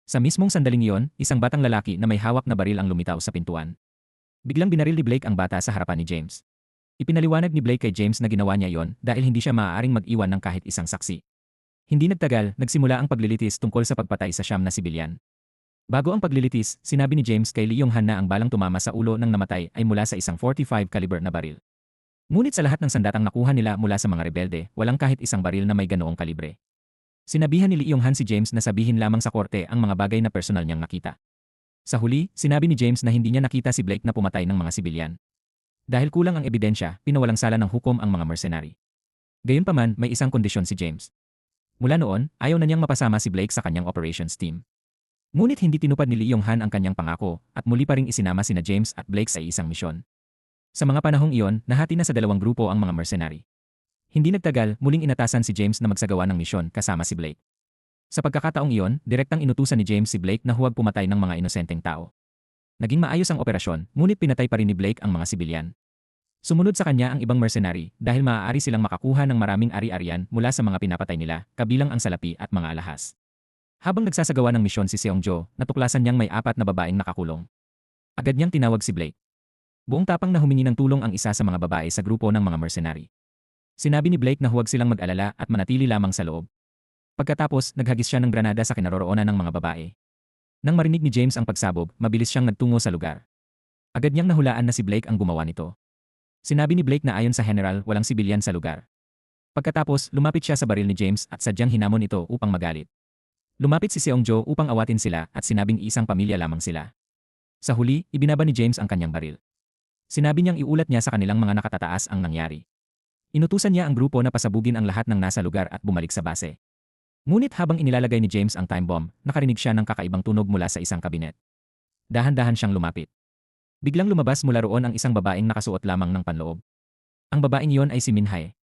Sa mismong sandaling iyon, isang batang lalaki na may hawak na baril ang lumitaw sa pintuan. Biglang binaril ni Blake ang bata sa harapan ni James. Ipinaliwanag ni Blake kay James na ginawa niya iyon dahil hindi siya maaaring mag-iwan ng kahit isang saksi. Hindi nagtagal, nagsimula ang paglilitis tungkol sa pagpatay sa 9 na sibilyan. Bago ang paglilitis, sinabi ni James kay Lee Yong-han na ang balang tumama sa ulo ng namatay ay mula sa isang 45 caliber na baril. Ngunit sa lahat ng sandatang nakuha nila mula sa mga rebelde, walang kahit isang baril na may ganoong kalibre. Sinabihan ni Lee Yong-han si James na sabihin lamang sa korte ang mga bagay na personal niyang nakita. Sa huli, sinabi ni James na hindi niya nakita si Blake na pumatay ng mga sibilyan. Dahil kulang ang ebidensya, pinawalang sala ng hukom ang mga mercenary. Gayunpaman, may isang kondisyon si James. Mula noon, ayaw na niyang mapasama si Blake sa kanyang operations team. Ngunit hindi tinupad ni Lee Yong-han ang kanyang pangako at muli pa ring isinama sina James at Blake sa isang misyon. Sa mga panahong iyon, nahati na sa dalawang grupo ang mga mercenary. Hindi nagtagal, muling inatasan si James na magsagawa ng misyon kasama si Blake. Sa pagkakataong iyon, direktang inutusan ni James si Blake na huwag pumatay ng mga inosenteng tao. Naging maayos ang operasyon, ngunit pinatay pa rin ni Blake ang mga sibilyan. Sumunod sa kanya ang ibang mercenary dahil maaari silang makakuha ng maraming ari-arian mula sa mga pinapatay nila, kabilang ang salapi at mga alahas. Habang nagsasagawa ng misyon si Seongjo, natuklasan niyang may 4 na babaeng nakakulong. Agad niyang tinawag si Blake. Buong tapang na humingi ng tulong ang isa sa mga babae sa grupo ng mga mercenary. Sinabi ni Blake na huwag silang mag-alala at manatili lamang sa loob. Pagkatapos, naghagis siya ng granada sa kinaroroonan ng mga babae. Nang marinig ni James ang pagsabog, mabilis siyang nagtungo sa lugar. Agad niyang nahulaan na si Blake ang gumawa nito. Sinabi ni Blake na ayon sa general, walang sibilyan sa lugar. Pagkatapos, lumapit siya sa baril ni James at sadyang hinamon ito upang magalit. Lumapit si Seongjo upang awatin sila at sinabing isang pamilya lamang sila. Sa huli, ibinaba ni James ang kanyang baril. Sinabi niyang iulat niya sa kanilang mga nakatataas ang nangyari. Inutusan niya ang grupo na pasabugin ang lahat ng nasa lugar at bumalik sa base. Ngunit habang inilalagay ni James ang time bomb, nakarinig siya ng kakaibang tunog mula sa isang kabinet. Dahan-dahan siyang lumapit. Biglang lumabas mula roon ang isang babaeng nakasuot lamang ng panloob. Ang babaeng iyon ay si Minhae.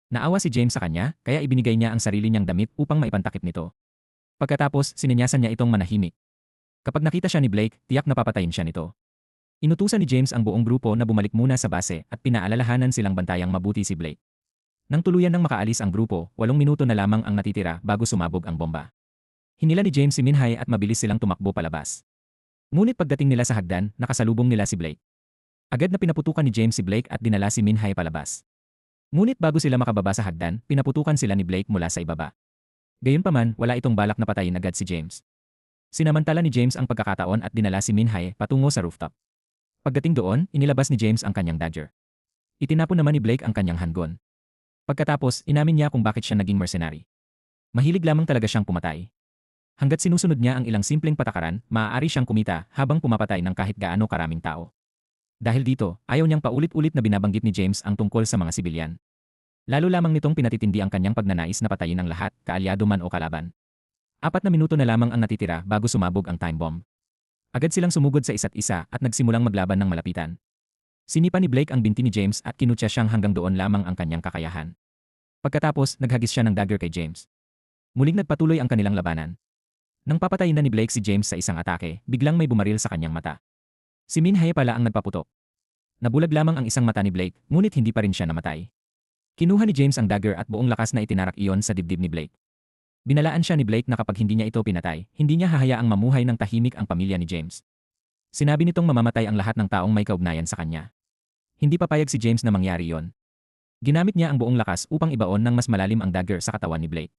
Naawa si James sa kanya, kaya ibinigay niya ang sarili niyang damit upang maipantakip nito. Pagkatapos, sininyasan niya itong manahimik. Kapag nakita siya ni Blake, tiyak na papatayin siya nito. Inutusan ni James ang buong grupo na bumalik muna sa base at pinaalalahanan silang bantayang mabuti si Blake. Nang tuluyan nang makaalis ang grupo, 8 minuto na lamang ang natitira bago sumabog ang bomba. Hinila ni James si Minhae at mabilis silang tumakbo palabas. Ngunit pagdating nila sa hagdan, nakasalubong nila si Blake. Agad na pinaputukan ni James si Blake at dinala si Minhae palabas. Ngunit bago sila makababa sa hagdan, pinaputukan sila ni Blake mula sa ibaba. Gayunpaman, wala itong balak na patayin agad si James. Sinamantala ni James ang pagkakataon at dinala si Minhae patungo sa rooftop. Pagdating doon, inilabas ni James ang kanyang dagger. Itinapon naman ni Blake ang kanyang handgun. Pagkatapos, inamin niya kung bakit siya naging mercenary. Mahilig lamang talaga siyang pumatay. Hanggat sinusunod niya ang ilang simpleng patakaran, maaari siyang kumita habang pumapatay ng kahit gaano karaming tao. Dahil dito, ayaw niyang paulit-ulit na binabanggit ni James ang tungkol sa mga sibilyan. Lalo lamang nitong pinatitindi ang kanyang pagnanais na patayin ang lahat, kaalyado man o kalaban. 4 na minuto na lamang ang natitira bago sumabog ang time bomb. Agad silang sumugod sa isa't isa at nagsimulang maglaban ng malapitan. Sinipa ni Blake ang binti ni James at kinutya siyang hanggang doon lamang ang kanyang kakayahan. Pagkatapos, naghagis siya ng dagger kay James. Muling nagpatuloy ang kanilang labanan. Nang papatayin na ni Blake si James sa isang atake, biglang may bumaril sa kanyang mata. Si Minhae pala ang nagpaputok. Nabulag lamang ang isang mata ni Blake, ngunit hindi pa rin siya namatay. Kinuha ni James ang dagger at buong lakas na itinarak iyon sa dibdib ni Blake. Binalaan siya ni Blake na kapag hindi niya ito pinatay, hindi niya hahayaang mamuhay ng tahimik ang pamilya ni James. Sinabi nitong mamamatay ang lahat ng taong may kaugnayan sa kanya. Hindi papayag si James na mangyari iyon. Ginamit niya ang buong lakas upang ibaon ng mas malalim ang dagger sa katawan ni Blake.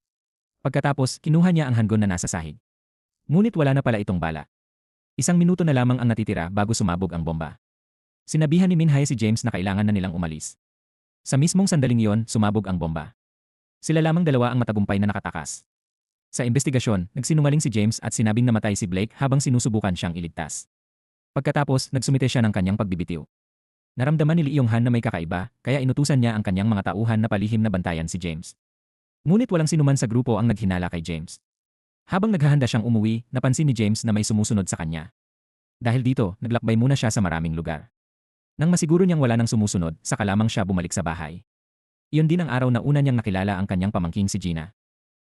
Pagkatapos, kinuha niya ang handgun na nasa sahig. Ngunit wala na pala itong bala. 1 minuto na lamang ang natitira bago sumabog ang bomba. Sinabihan ni Minhae si James na kailangan na nilang umalis. Sa mismong sandaling iyon, sumabog ang bomba. Sila lamang dalawa ang matagumpay na nakatakas. Sa investigasyon, nagsinungaling si James at sinabing namatay si Blake habang sinusubukan siyang iligtas. Pagkatapos, nagsumite siya ng kanyang pagbibitiw. Naramdaman ni Lee Yong-han na may kakaiba, kaya inutusan niya ang kanyang mga tauhan na palihim na bantayan si James. Ngunit walang sinuman sa grupo ang naghinala kay James. Habang naghahanda siyang umuwi, napansin ni James na may sumusunod sa kanya. Dahil dito, naglakbay muna siya sa maraming lugar. Nang masiguro niyang wala nang sumusunod, saka lamang siya bumalik sa bahay. Iyon din ang araw na una niyang nakilala ang kanyang pamangking si Gina.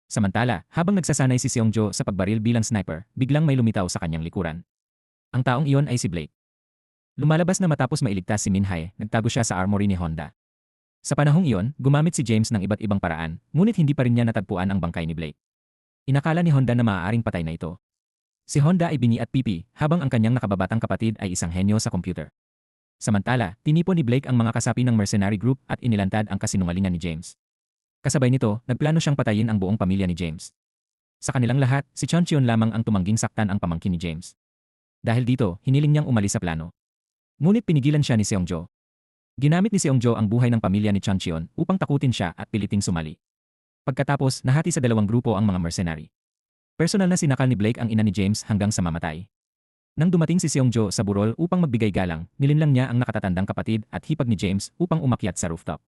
Samantala, habang nagsasanay si Seongjo sa pagbaril bilang sniper, biglang may lumitaw sa kanyang likuran. Ang taong iyon ay si Blake. Lumalabas na matapos mailigtas si Minhae, nagtago siya sa armory ni Honda. Sa panahong iyon, gumamit si James ng iba't ibang paraan, ngunit hindi pa rin niya natagpuan ang bangkay ni Blake. Inakala ni Honda na maaaring patay na ito. Si Honda ay bingi at pipi, habang ang kanyang nakababatang kapatid ay isang henyo sa computer. Samantala, tinipon ni Blake ang mga kasapi ng mercenary group at inilantad ang kasinungalingan ni James. Kasabay nito, nagplano siyang patayin ang buong pamilya ni James. Sa kanilang lahat, si Choncheon lamang ang tumangging saktan ang pamangkin ni James. Dahil dito, hiniling niyang umalis sa plano. Ngunit pinigilan siya ni Seongjo. Ginamit ni Seongjo ang buhay ng pamilya ni Choncheon upang takutin siya at piliting sumali. Pagkatapos, nahati sa 2 grupo ang mga mercenary. Personal na sinakal ni Blake ang ina ni James hanggang sa mamatay. Nang dumating si Seongjo sa burol upang magbigay galang, nilinlang niya ang nakatatandang kapatid at hipag ni James upang umakyat sa rooftop.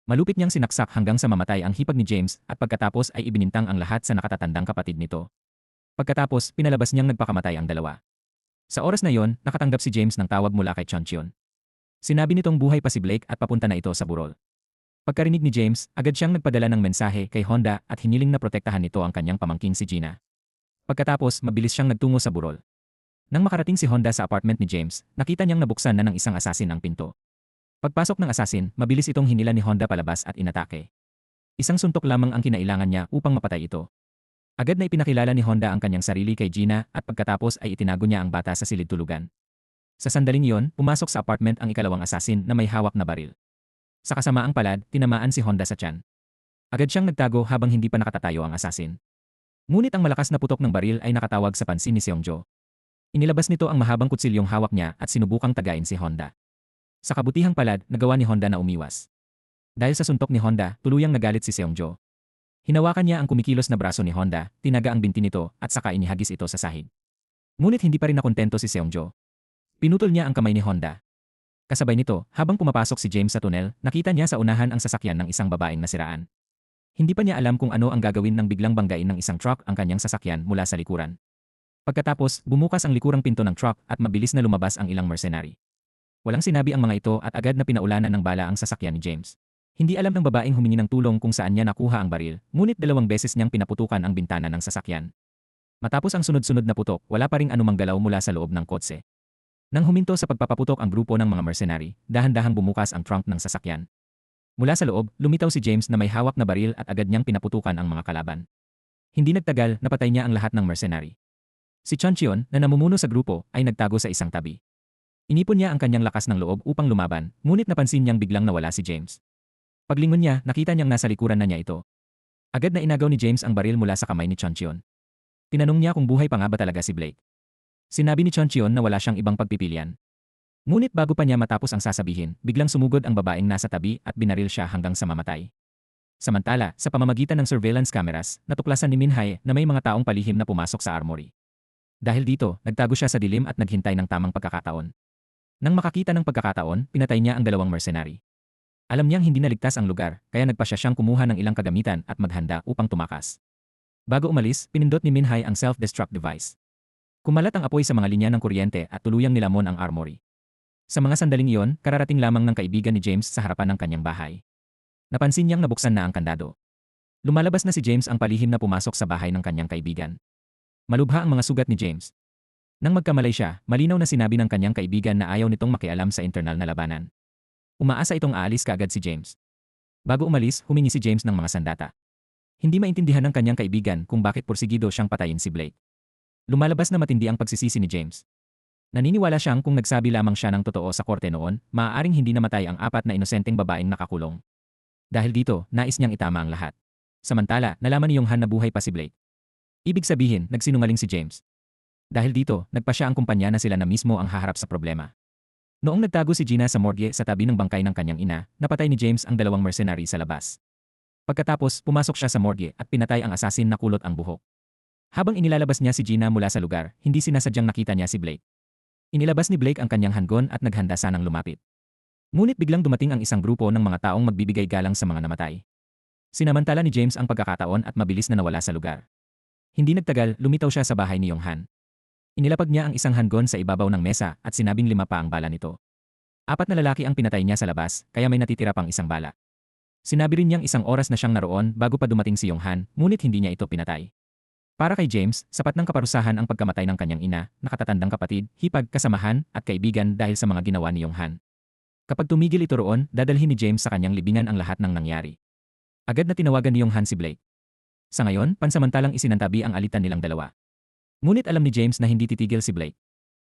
Malupit niyang sinaksak hanggang sa mamatay ang hipag ni James at pagkatapos ay ibinintang ang lahat sa nakatatandang kapatid nito. Pagkatapos, pinalabas niyang nagpakamatay ang dalawa. Sa oras na yon, nakatanggap si James ng tawag mula kay Chonchion. Sinabi nitong buhay pa si Blake at papunta na ito sa burol. Pagkarinig ni James, agad siyang nagpadala ng mensahe kay Honda at hiniling na protektahan nito ang kanyang pamangkin si Gina. Pagkatapos, mabilis siyang nagtungo sa burol. Nang makarating si Honda sa apartment ni James, nakita niyang nabuksan na ng isang asasin ang pinto. Pagpasok ng asasin, mabilis itong hinila ni Honda palabas at inatake. Isang suntok lamang ang kinailangan niya upang mapatay ito. Agad na ipinakilala ni Honda ang kanyang sarili kay Gina at pagkatapos ay itinago niya ang bata sa silid tulugan. Sa sandaling iyon, pumasok sa apartment ang ikalawang asasin na may hawak na baril. Sa kasamaang palad, tinamaan si Honda sa tiyan. Agad siyang nagtago habang hindi pa nakatatayo ang asasin. Ngunit ang malakas na putok ng baril ay nakatawag sa pansin ni Seongjo. Inilabas nito ang mahabang kutsilyong hawak niya at sinubukang tagain si Honda. Sa kabutihang palad, nagawa ni Honda na umiwas. Dahil sa suntok ni Honda, tuluyang nagalit si Seongjo. Hinawakan niya ang kumikilos na braso ni Honda, tinaga ang binti nito at saka inihagis ito sa sahig. Ngunit hindi pa rin nakontento si Seongjo. Pinutol niya ang kamay ni Honda. Kasabay nito, habang pumapasok si James sa tunnel, nakita niya sa unahan ang sasakyan ng isang babaeng nasiraan. Hindi pa niya alam kung ano ang gagawin nang biglang banggain ng isang truck ang kanyang sasakyan mula sa likuran. Pagkatapos, bumukas ang likurang pinto ng truck at mabilis na lumabas ang ilang mercenary. Walang sinabi ang mga ito at agad na pinaulanan ng bala ang sasakyan ni James. Hindi alam ng babaeng humingi ng tulong kung saan niya nakuha ang baril, ngunit 2 beses niyang pinaputukan ang bintana ng sasakyan. Matapos ang sunod-sunod na putok, wala pa ring anumang galaw mula sa loob ng kotse. Nang huminto sa pagpapaputok ang grupo ng mga mercenary, dahan-dahang bumukas ang trunk ng sasakyan. Mula sa loob, lumitaw si James na may hawak na baril at agad niyang pinaputukan ang mga kalaban. Hindi nagtagal, napatay niya ang lahat ng mercenary. Si Chonchion, na namumuno sa grupo, ay nagtago sa isang tabi. Inipon niya ang kanyang lakas ng loob upang lumaban, ngunit napansin niyang biglang nawala si James. Paglingon niya, nakita niyang nasa likuran na niya ito. Agad na inagaw ni James ang baril mula sa kamay ni Chonchion. Tinanong niya kung buhay pa nga ba talaga si Blake. Sinabi ni Chonchion na wala siyang ibang pagpipilian. Ngunit bago pa niya matapos ang sasabihin, biglang sumugod ang babaeng nasa tabi at binaril siya hanggang sa mamatay. Samantala, sa pamamagitan ng surveillance cameras, natuklasan ni Minhai na may mga taong palihim na pumasok sa armory. Dahil dito, nagtago siya sa dilim at naghintay ng tamang pagkakataon. Nang makakita ng pagkakataon, pinatay niya ang 2 mercenary. Alam niyang hindi naligtas ang lugar, kaya nagpasya siyang kumuha ng ilang kagamitan at maghanda upang tumakas. Bago umalis, pinindot ni Minhai ang self-destruct device. Kumalat ang apoy sa mga linya ng kuryente at tuluyang nilamon ang armory. Sa mga sandaling iyon, kararating lamang ng kaibigan ni James sa harapan ng kanyang bahay. Napansin niyang nabuksan na ang kandado. Lumalabas na si James ang palihim na pumasok sa bahay ng kanyang kaibigan. Malubha ang mga sugat ni James. Nang magkamalay siya, malinaw na sinabi ng kanyang kaibigan na ayaw nitong makialam sa internal na labanan. Umaasa itong aalis kaagad si James. Bago umalis, humingi si James ng mga sandata. Hindi maintindihan ng kanyang kaibigan kung bakit porsigido siyang patayin si Blake. Lumalabas na matindi ang pagsisisi ni James. Naniniwala siyang kung nagsabi lamang siya ng totoo sa korte noon, maaaring hindi namatay ang 4 na inosenteng babaeng nakakulong. Dahil dito, nais niyang itama ang lahat. Samantala, nalaman ni Yonghan na buhay pa si Blake. Ibig sabihin, nagsinungaling si James. Dahil dito, nagpa siya ang kumpanya na sila na mismo ang haharap sa problema. Noong nagtago si Gina sa morgue sa tabi ng bangkay ng kanyang ina, napatay ni James ang 2 mercenary sa labas. Pagkatapos, pumasok siya sa morgue at pinatay ang asasin na kulot ang buhok. Habang inilalabas niya si Gina mula sa lugar, hindi sinasadyang nakita niya si Blake. Inilabas ni Blake ang kanyang handgun at naghanda sanang lumapit. Ngunit biglang dumating ang isang grupo ng mga taong magbibigay galang sa mga namatay. Sinamantala ni James ang pagkakataon at mabilis na nawala sa lugar. Hindi nagtagal, lumitaw siya sa bahay ni Yonghan. Inilapag niya ang isang handgun sa ibabaw ng mesa at sinabing 5 pa ang bala nito. 4 na lalaki ang pinatay niya sa labas, kaya may natitira pang isang bala. Sinabi rin niyang 1 oras na siyang naroon bago pa dumating si Yonghan, ngunit hindi niya ito pinatay. Para kay James, sapat ng kaparusahan ang pagkamatay ng kanyang ina, nakatatandang kapatid, hipag, kasamahan, at kaibigan dahil sa mga ginawa ni Yonghan. Kapag tumigil ito roon, dadalhin ni James sa kanyang libingan ang lahat ng nangyari. Agad na tinawagan ni Yonghan si Blake. Sa ngayon, pansamantalang isinantabi ang alitan nilang dalawa. Ngunit alam ni James na hindi titigil si Blake.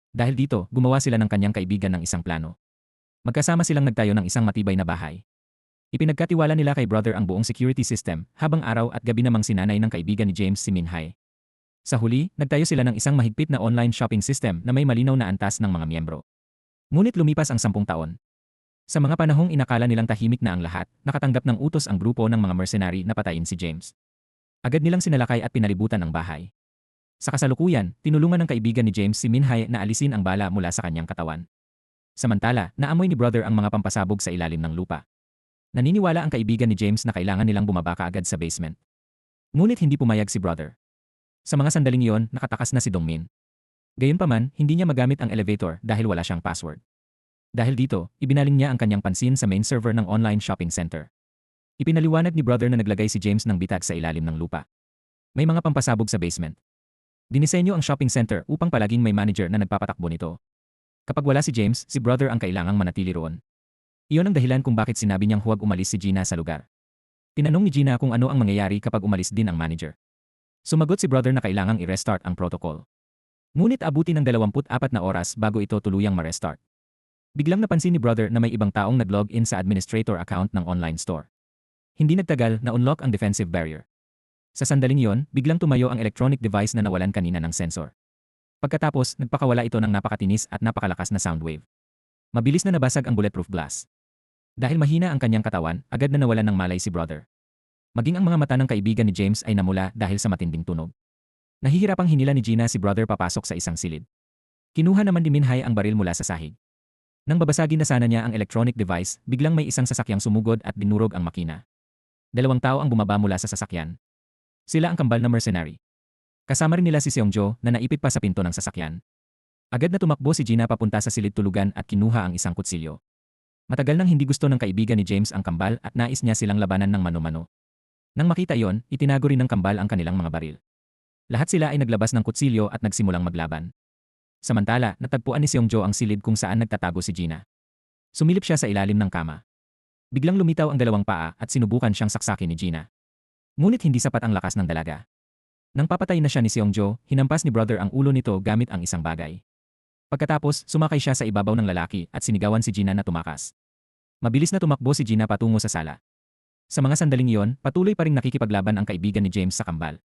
Dahil dito, gumawa sila ng kanyang kaibigan ng isang plano. Magkasama silang nagtayo ng isang matibay na bahay. Ipinagkatiwala nila kay brother ang buong security system, habang araw at gabi namang sinanay ng kaibigan ni James si Minhai. Sa huli, nagtayo sila ng isang mahigpit na online shopping system na may malinaw na antas ng mga miyembro. Ngunit lumipas ang 10 taon. Sa mga panahong inakala nilang tahimik na ang lahat, nakatanggap ng utos ang grupo ng mga mercenary na patayin si James. Agad nilang sinalakay at pinalibutan ang bahay. Sa kasalukuyan, tinulungan ng kaibigan ni James si Minhai na alisin ang bala mula sa kanyang katawan. Samantala, naamoy ni brother ang mga pampasabog sa ilalim ng lupa. Naniniwala ang kaibigan ni James na kailangan nilang bumaba kaagad sa basement. Ngunit hindi pumayag si brother. Sa mga sandaling iyon, nakatakas na si Dongmin. Gayunpaman, hindi niya magamit ang elevator dahil wala siyang password. Dahil dito, ibinaling niya ang kanyang pansin sa main server ng online shopping center. Ipinaliwanag ni brother na naglagay si James ng bitag sa ilalim ng lupa. May mga pampasabog sa basement. Dinisenyo ang shopping center upang palaging may manager na nagpapatakbo nito. Kapag wala si James, si brother ang kailangang manatili roon. Iyon ang dahilan kung bakit sinabi niyang huwag umalis si Gina sa lugar. Tinanong ni Gina kung ano ang mangyayari kapag umalis din ang manager. Sumagot si brother na kailangang i-restart ang protocol. Ngunit abuti ng 24 na oras bago ito tuluyang ma-restart. Biglang napansin ni brother na may ibang taong nag-log in sa administrator account ng online store. Hindi nagtagal na unlock ang defensive barrier. Sa sandaling iyon, biglang tumayo ang electronic device na nawalan kanina ng sensor. Pagkatapos, nagpakawala ito ng napakatinis at napakalakas na sound wave. Mabilis na nabasag ang bulletproof glass. Dahil mahina ang kanyang katawan, agad na nawalan ng malay si brother. Maging ang mga mata ng kaibigan ni James ay namula dahil sa matinding tunog. Nahihirapang hinila ni Gina si brother papasok sa isang silid. Kinuha naman ni Minhai ang baril mula sa sahig. Nang babasagin na sana niya ang electronic device, biglang may isang sasakyang sumugod at dinurog ang makina. 2 tao ang bumaba mula sa sasakyan. Sila ang kambal na mercenary. Kasama rin nila si Seongjo na naipit pa sa pinto ng sasakyan. Agad na tumakbo si Gina papunta sa silid tulugan at kinuha ang isang kutsilyo. Matagal nang hindi gusto ng kaibigan ni James ang kambal at nais niya silang labanan ng mano-mano. Nang makita iyon, itinago rin ng kambal ang kanilang mga baril. Lahat sila ay naglabas ng kutsilyo at nagsimulang maglaban. Samantala, natagpuan ni Seongjo ang silid kung saan nagtatago si Gina. Sumilip siya sa ilalim ng kama. Biglang lumitaw ang 2 paa at sinubukan siyang saksakin ni Gina. Ngunit hindi sapat ang lakas ng dalaga. Nang papatay na siya ni Seongjo, hinampas ni brother ang ulo nito gamit ang isang bagay. Pagkatapos, sumakay siya sa ibabaw ng lalaki at sinigawan si Gina na tumakas. Mabilis na tumakbo si Gina patungo sa sala. Sa mga sandaling iyon, patuloy pa ring nakikipaglaban ang kaibigan ni James sa kambal.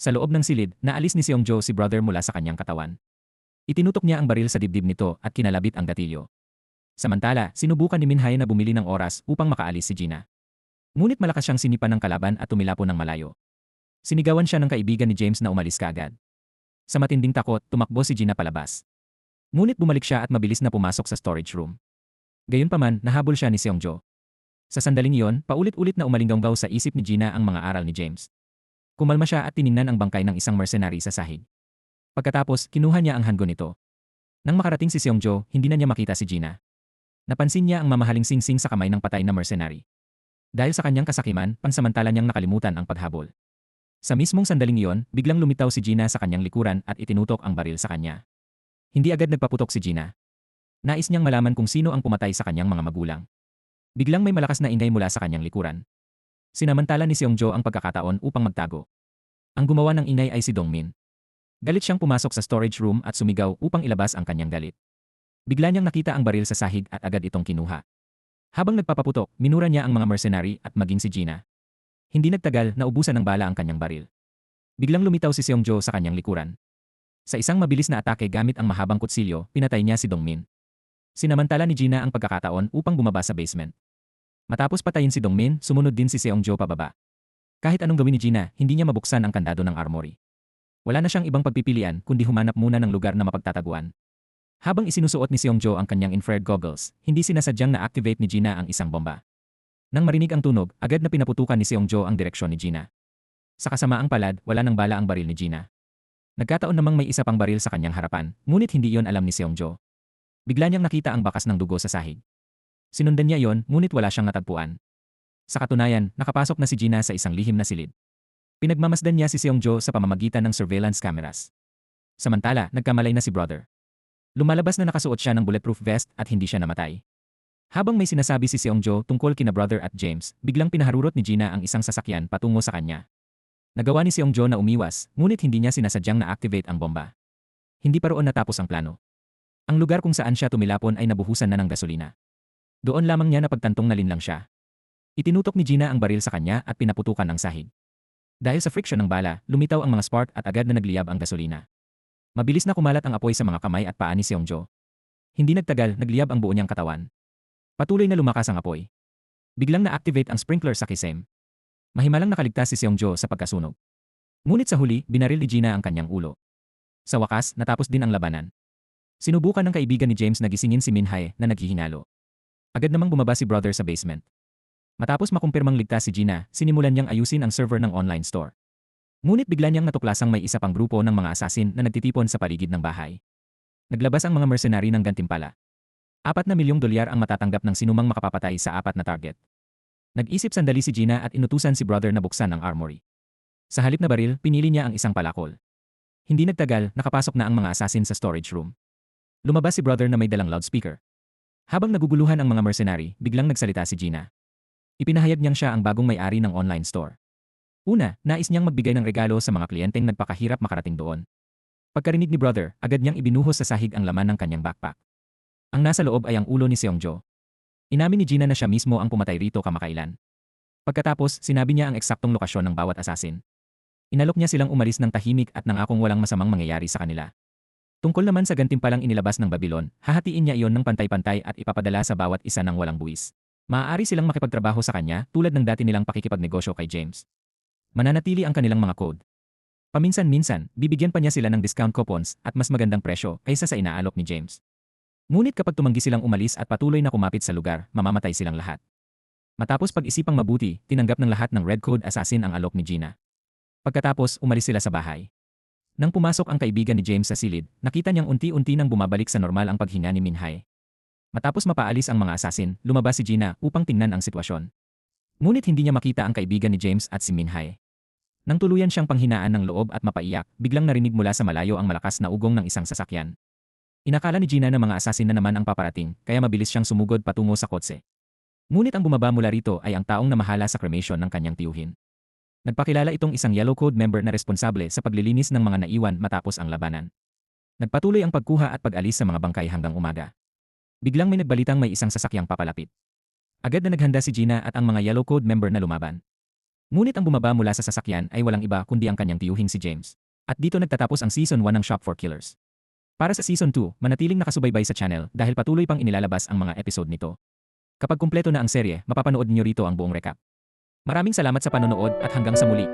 Sa loob ng silid, naalis ni Seongjo si brother mula sa kanyang katawan. Itinutok niya ang baril sa dibdib nito at kinalabit ang gatilyo. Samantala, sinubukan ni Minhai na bumili ng oras upang makaalis si Gina. Ngunit malakas siyang sinipan ng kalaban at tumilapon ng malayo. Sinigawan siya ng kaibigan ni James na umalis kaagad. Sa matinding takot, tumakbo si Gina palabas. Ngunit bumalik siya at mabilis na pumasok sa storage room. Gayunpaman, nahabol siya ni Seongjo. Sa sandaling iyon, paulit-ulit na umalinggaw sa isip ni Gina ang mga aral ni James. Kumalma siya at tiningnan ang bangkay ng isang mercenary sa sahig. Pagkatapos, kinuha niya ang handgun nito. Nang makarating si Seongjo, hindi na niya makita si Gina. Napansin niya ang mamahaling singsing sa kamay ng patay na mercenary. Dahil sa kanyang kasakiman, pansamantala niyang nakalimutan ang paghabol. Sa mismong sandaling iyon, biglang lumitaw si Gina sa kanyang likuran at itinutok ang baril sa kanya. Hindi agad nagpaputok si Gina. Nais niyang malaman kung sino ang pumatay sa kanyang mga magulang. Biglang may malakas na ingay mula sa kanyang likuran. Sinamantala ni Seongjo ang pagkakataon upang magtago. Ang gumawa ng ingay ay si Dongmin. Galit siyang pumasok sa storage room at sumigaw upang ilabas ang kanyang galit. Bigla niyang nakita ang baril sa sahig at agad itong kinuha. Habang nagpapaputok, minura niya ang mga mercenary at maging si Gina. Hindi nagtagal, naubusan ng bala ang kanyang baril. Biglang lumitaw si Seongjo sa kanyang likuran. Sa isang mabilis na atake gamit ang mahabang kutsilyo, pinatay niya si Dongmin. Sinamantala ni Gina ang pagkakataon upang bumaba sa basement. Matapos patayin si Dongmin, sumunod din si Seongjo pababa. Kahit anong gawin ni Gina, hindi niya mabuksan ang kandado ng armory. Wala na siyang ibang pagpipilian kundi humanap muna ng lugar na mapagtataguan. Habang isinusuot ni Seongjo ang kanyang infrared goggles, hindi sinasadyang na-activate ni Gina ang isang bomba. Nang marinig ang tunog, agad na pinaputukan ni Seongjo ang direksyon ni Gina. Sa kasamaang palad, wala nang bala ang baril ni Gina. Nagkataon namang may isa pang baril sa kanyang harapan, ngunit hindi iyon alam ni Seongjo. Bigla niyang nakita ang bakas ng dugo sa sahig. Sinundan niya iyon, ngunit wala siyang natagpuan. Sa katunayan, nakapasok na si Gina sa isang lihim na silid. Pinagmamasdan niya si Seongjo sa pamamagitan ng surveillance cameras. Samantala, nagkamalay na si brother. Lumalabas na nakasuot siya ng bulletproof vest at hindi siya namatay. Habang may sinasabi si Seongjo tungkol kina brother at James, biglang pinaharurot ni Gina ang isang sasakyan patungo sa kanya. Nagawa ni Seongjo na umiwas, ngunit hindi niya sinasadyang na-activate ang bomba. Hindi pa roon natapos ang plano. Ang lugar kung saan siya tumilapon ay nabuhusan na ng gasolina. Doon lamang niya napagtantong nalinlang siya. Itinutok ni Gina ang baril sa kanya at pinaputukan ang sahig. Dahil sa friksyon ng bala, lumitaw ang mga spark at agad na nagliyab ang gasolina. Mabilis na kumalat ang apoy sa mga kamay at paa ni Seongjo. Hindi nagtagal, nagliyab ang buo niyang katawan. Patuloy na lumakas ang apoy. Biglang na-activate ang sprinkler sa kisame. Mahimalang nakaligtas si Seongjo sa pagkasunog. Ngunit sa huli, binaril ni Gina ang kanyang ulo. Sa wakas, natapos din ang labanan. Sinubukan ng kaibigan ni James na gisingin si Minhai na naghihinalo. Agad namang bumaba si brother sa basement. Matapos makumpirmang ligtas si Gina, sinimulan niyang ayusin ang server ng online store. Ngunit bigla niyang natuklasang may isa pang grupo ng mga asasin na nagtitipon sa paligid ng bahay. Naglabas ang mga mercenary ng gantimpala. 4 na milyong dolyar ang matatanggap ng sinumang makapapatay sa 4 na target. Nag-isip sandali si Gina at inutusan si brother na buksan ang armory. Sa halip na baril, pinili niya ang isang palakol. Hindi nagtagal, nakapasok na ang mga assassin sa storage room. Lumabas si brother na may dalang loudspeaker. Habang naguguluhan ang mga mercenary, biglang nagsalita si Gina. Ipinahayag niyang siya ang bagong may-ari ng online store. Una, nais niyang magbigay ng regalo sa mga kliyenteng nagpakahirap makarating doon. Pagkarinig ni brother, agad niyang ibinuhos sa sahig ang laman ng kanyang backpack. Ang nasa loob ay ang ulo ni Seongjo. Inamin ni Gina na siya mismo ang pumatay rito kamakailan. Pagkatapos, sinabi niya ang eksaktong lokasyon ng bawat assassin. Inalok niya silang umalis ng tahimik at nangakong walang masamang mangyayari sa kanila. Tungkol naman sa gantimpalang inilabas ng Babylon, hahatiin niya iyon ng pantay-pantay at ipapadala sa bawat isa ng walang buwis. Maaari silang makipagtrabaho sa kanya tulad ng dati nilang pakikipagnegosyo kay James. Mananatili ang kanilang mga code. Paminsan-minsan, bibigyan pa niya sila ng discount coupons at mas magandang presyo kaysa sa inaalok ni James. Ngunit kapag tumanggi silang umalis at patuloy na kumapit sa lugar, mamamatay silang lahat. Matapos pag-isipang mabuti, tinanggap ng lahat ng Red Code Assassin ang alok ni Gina. Pagkatapos, umalis sila sa bahay. Nang pumasok ang kaibigan ni James sa silid, nakita niyang unti-unti nang bumabalik sa normal ang paghinga ni Minhai. Matapos mapaalis ang mga assassin, lumabas si Gina upang tingnan ang sitwasyon. Ngunit hindi niya makita ang kaibigan ni James at si Minhai. Nang tuluyan siyang panghinaan ng loob at mapaiyak, biglang narinig mula sa malayo ang malakas na ugong ng isang sasakyan. Inakala ni Gina na mga assassin na naman ang paparating, kaya mabilis siyang sumugod patungo sa kotse. Ngunit ang bumaba mula rito ay ang taong namahala sa cremation ng kanyang tiyuhin. Nagpakilala itong isang Yellow Code member na responsable sa paglilinis ng mga naiwan matapos ang labanan. Nagpatuloy ang pagkuha at pag-alis sa mga bangkay hanggang umaga. Biglang may nagbalitang may isang sasakyang papalapit. Agad na naghanda si Gina at ang mga Yellow Code member na lumaban. Ngunit ang bumaba mula sa sasakyan ay walang iba kundi ang kanyang tiyuhing si James. At dito nagtatapos ang Season 1 ng Shop for Killers. Para sa Season 2, manatiling nakasubaybay sa channel dahil patuloy pang inilalabas ang mga episode nito. Kapag kumpleto na ang serye, mapapanood niyo rito ang buong recap. Maraming salamat sa panonood at hanggang sa muli.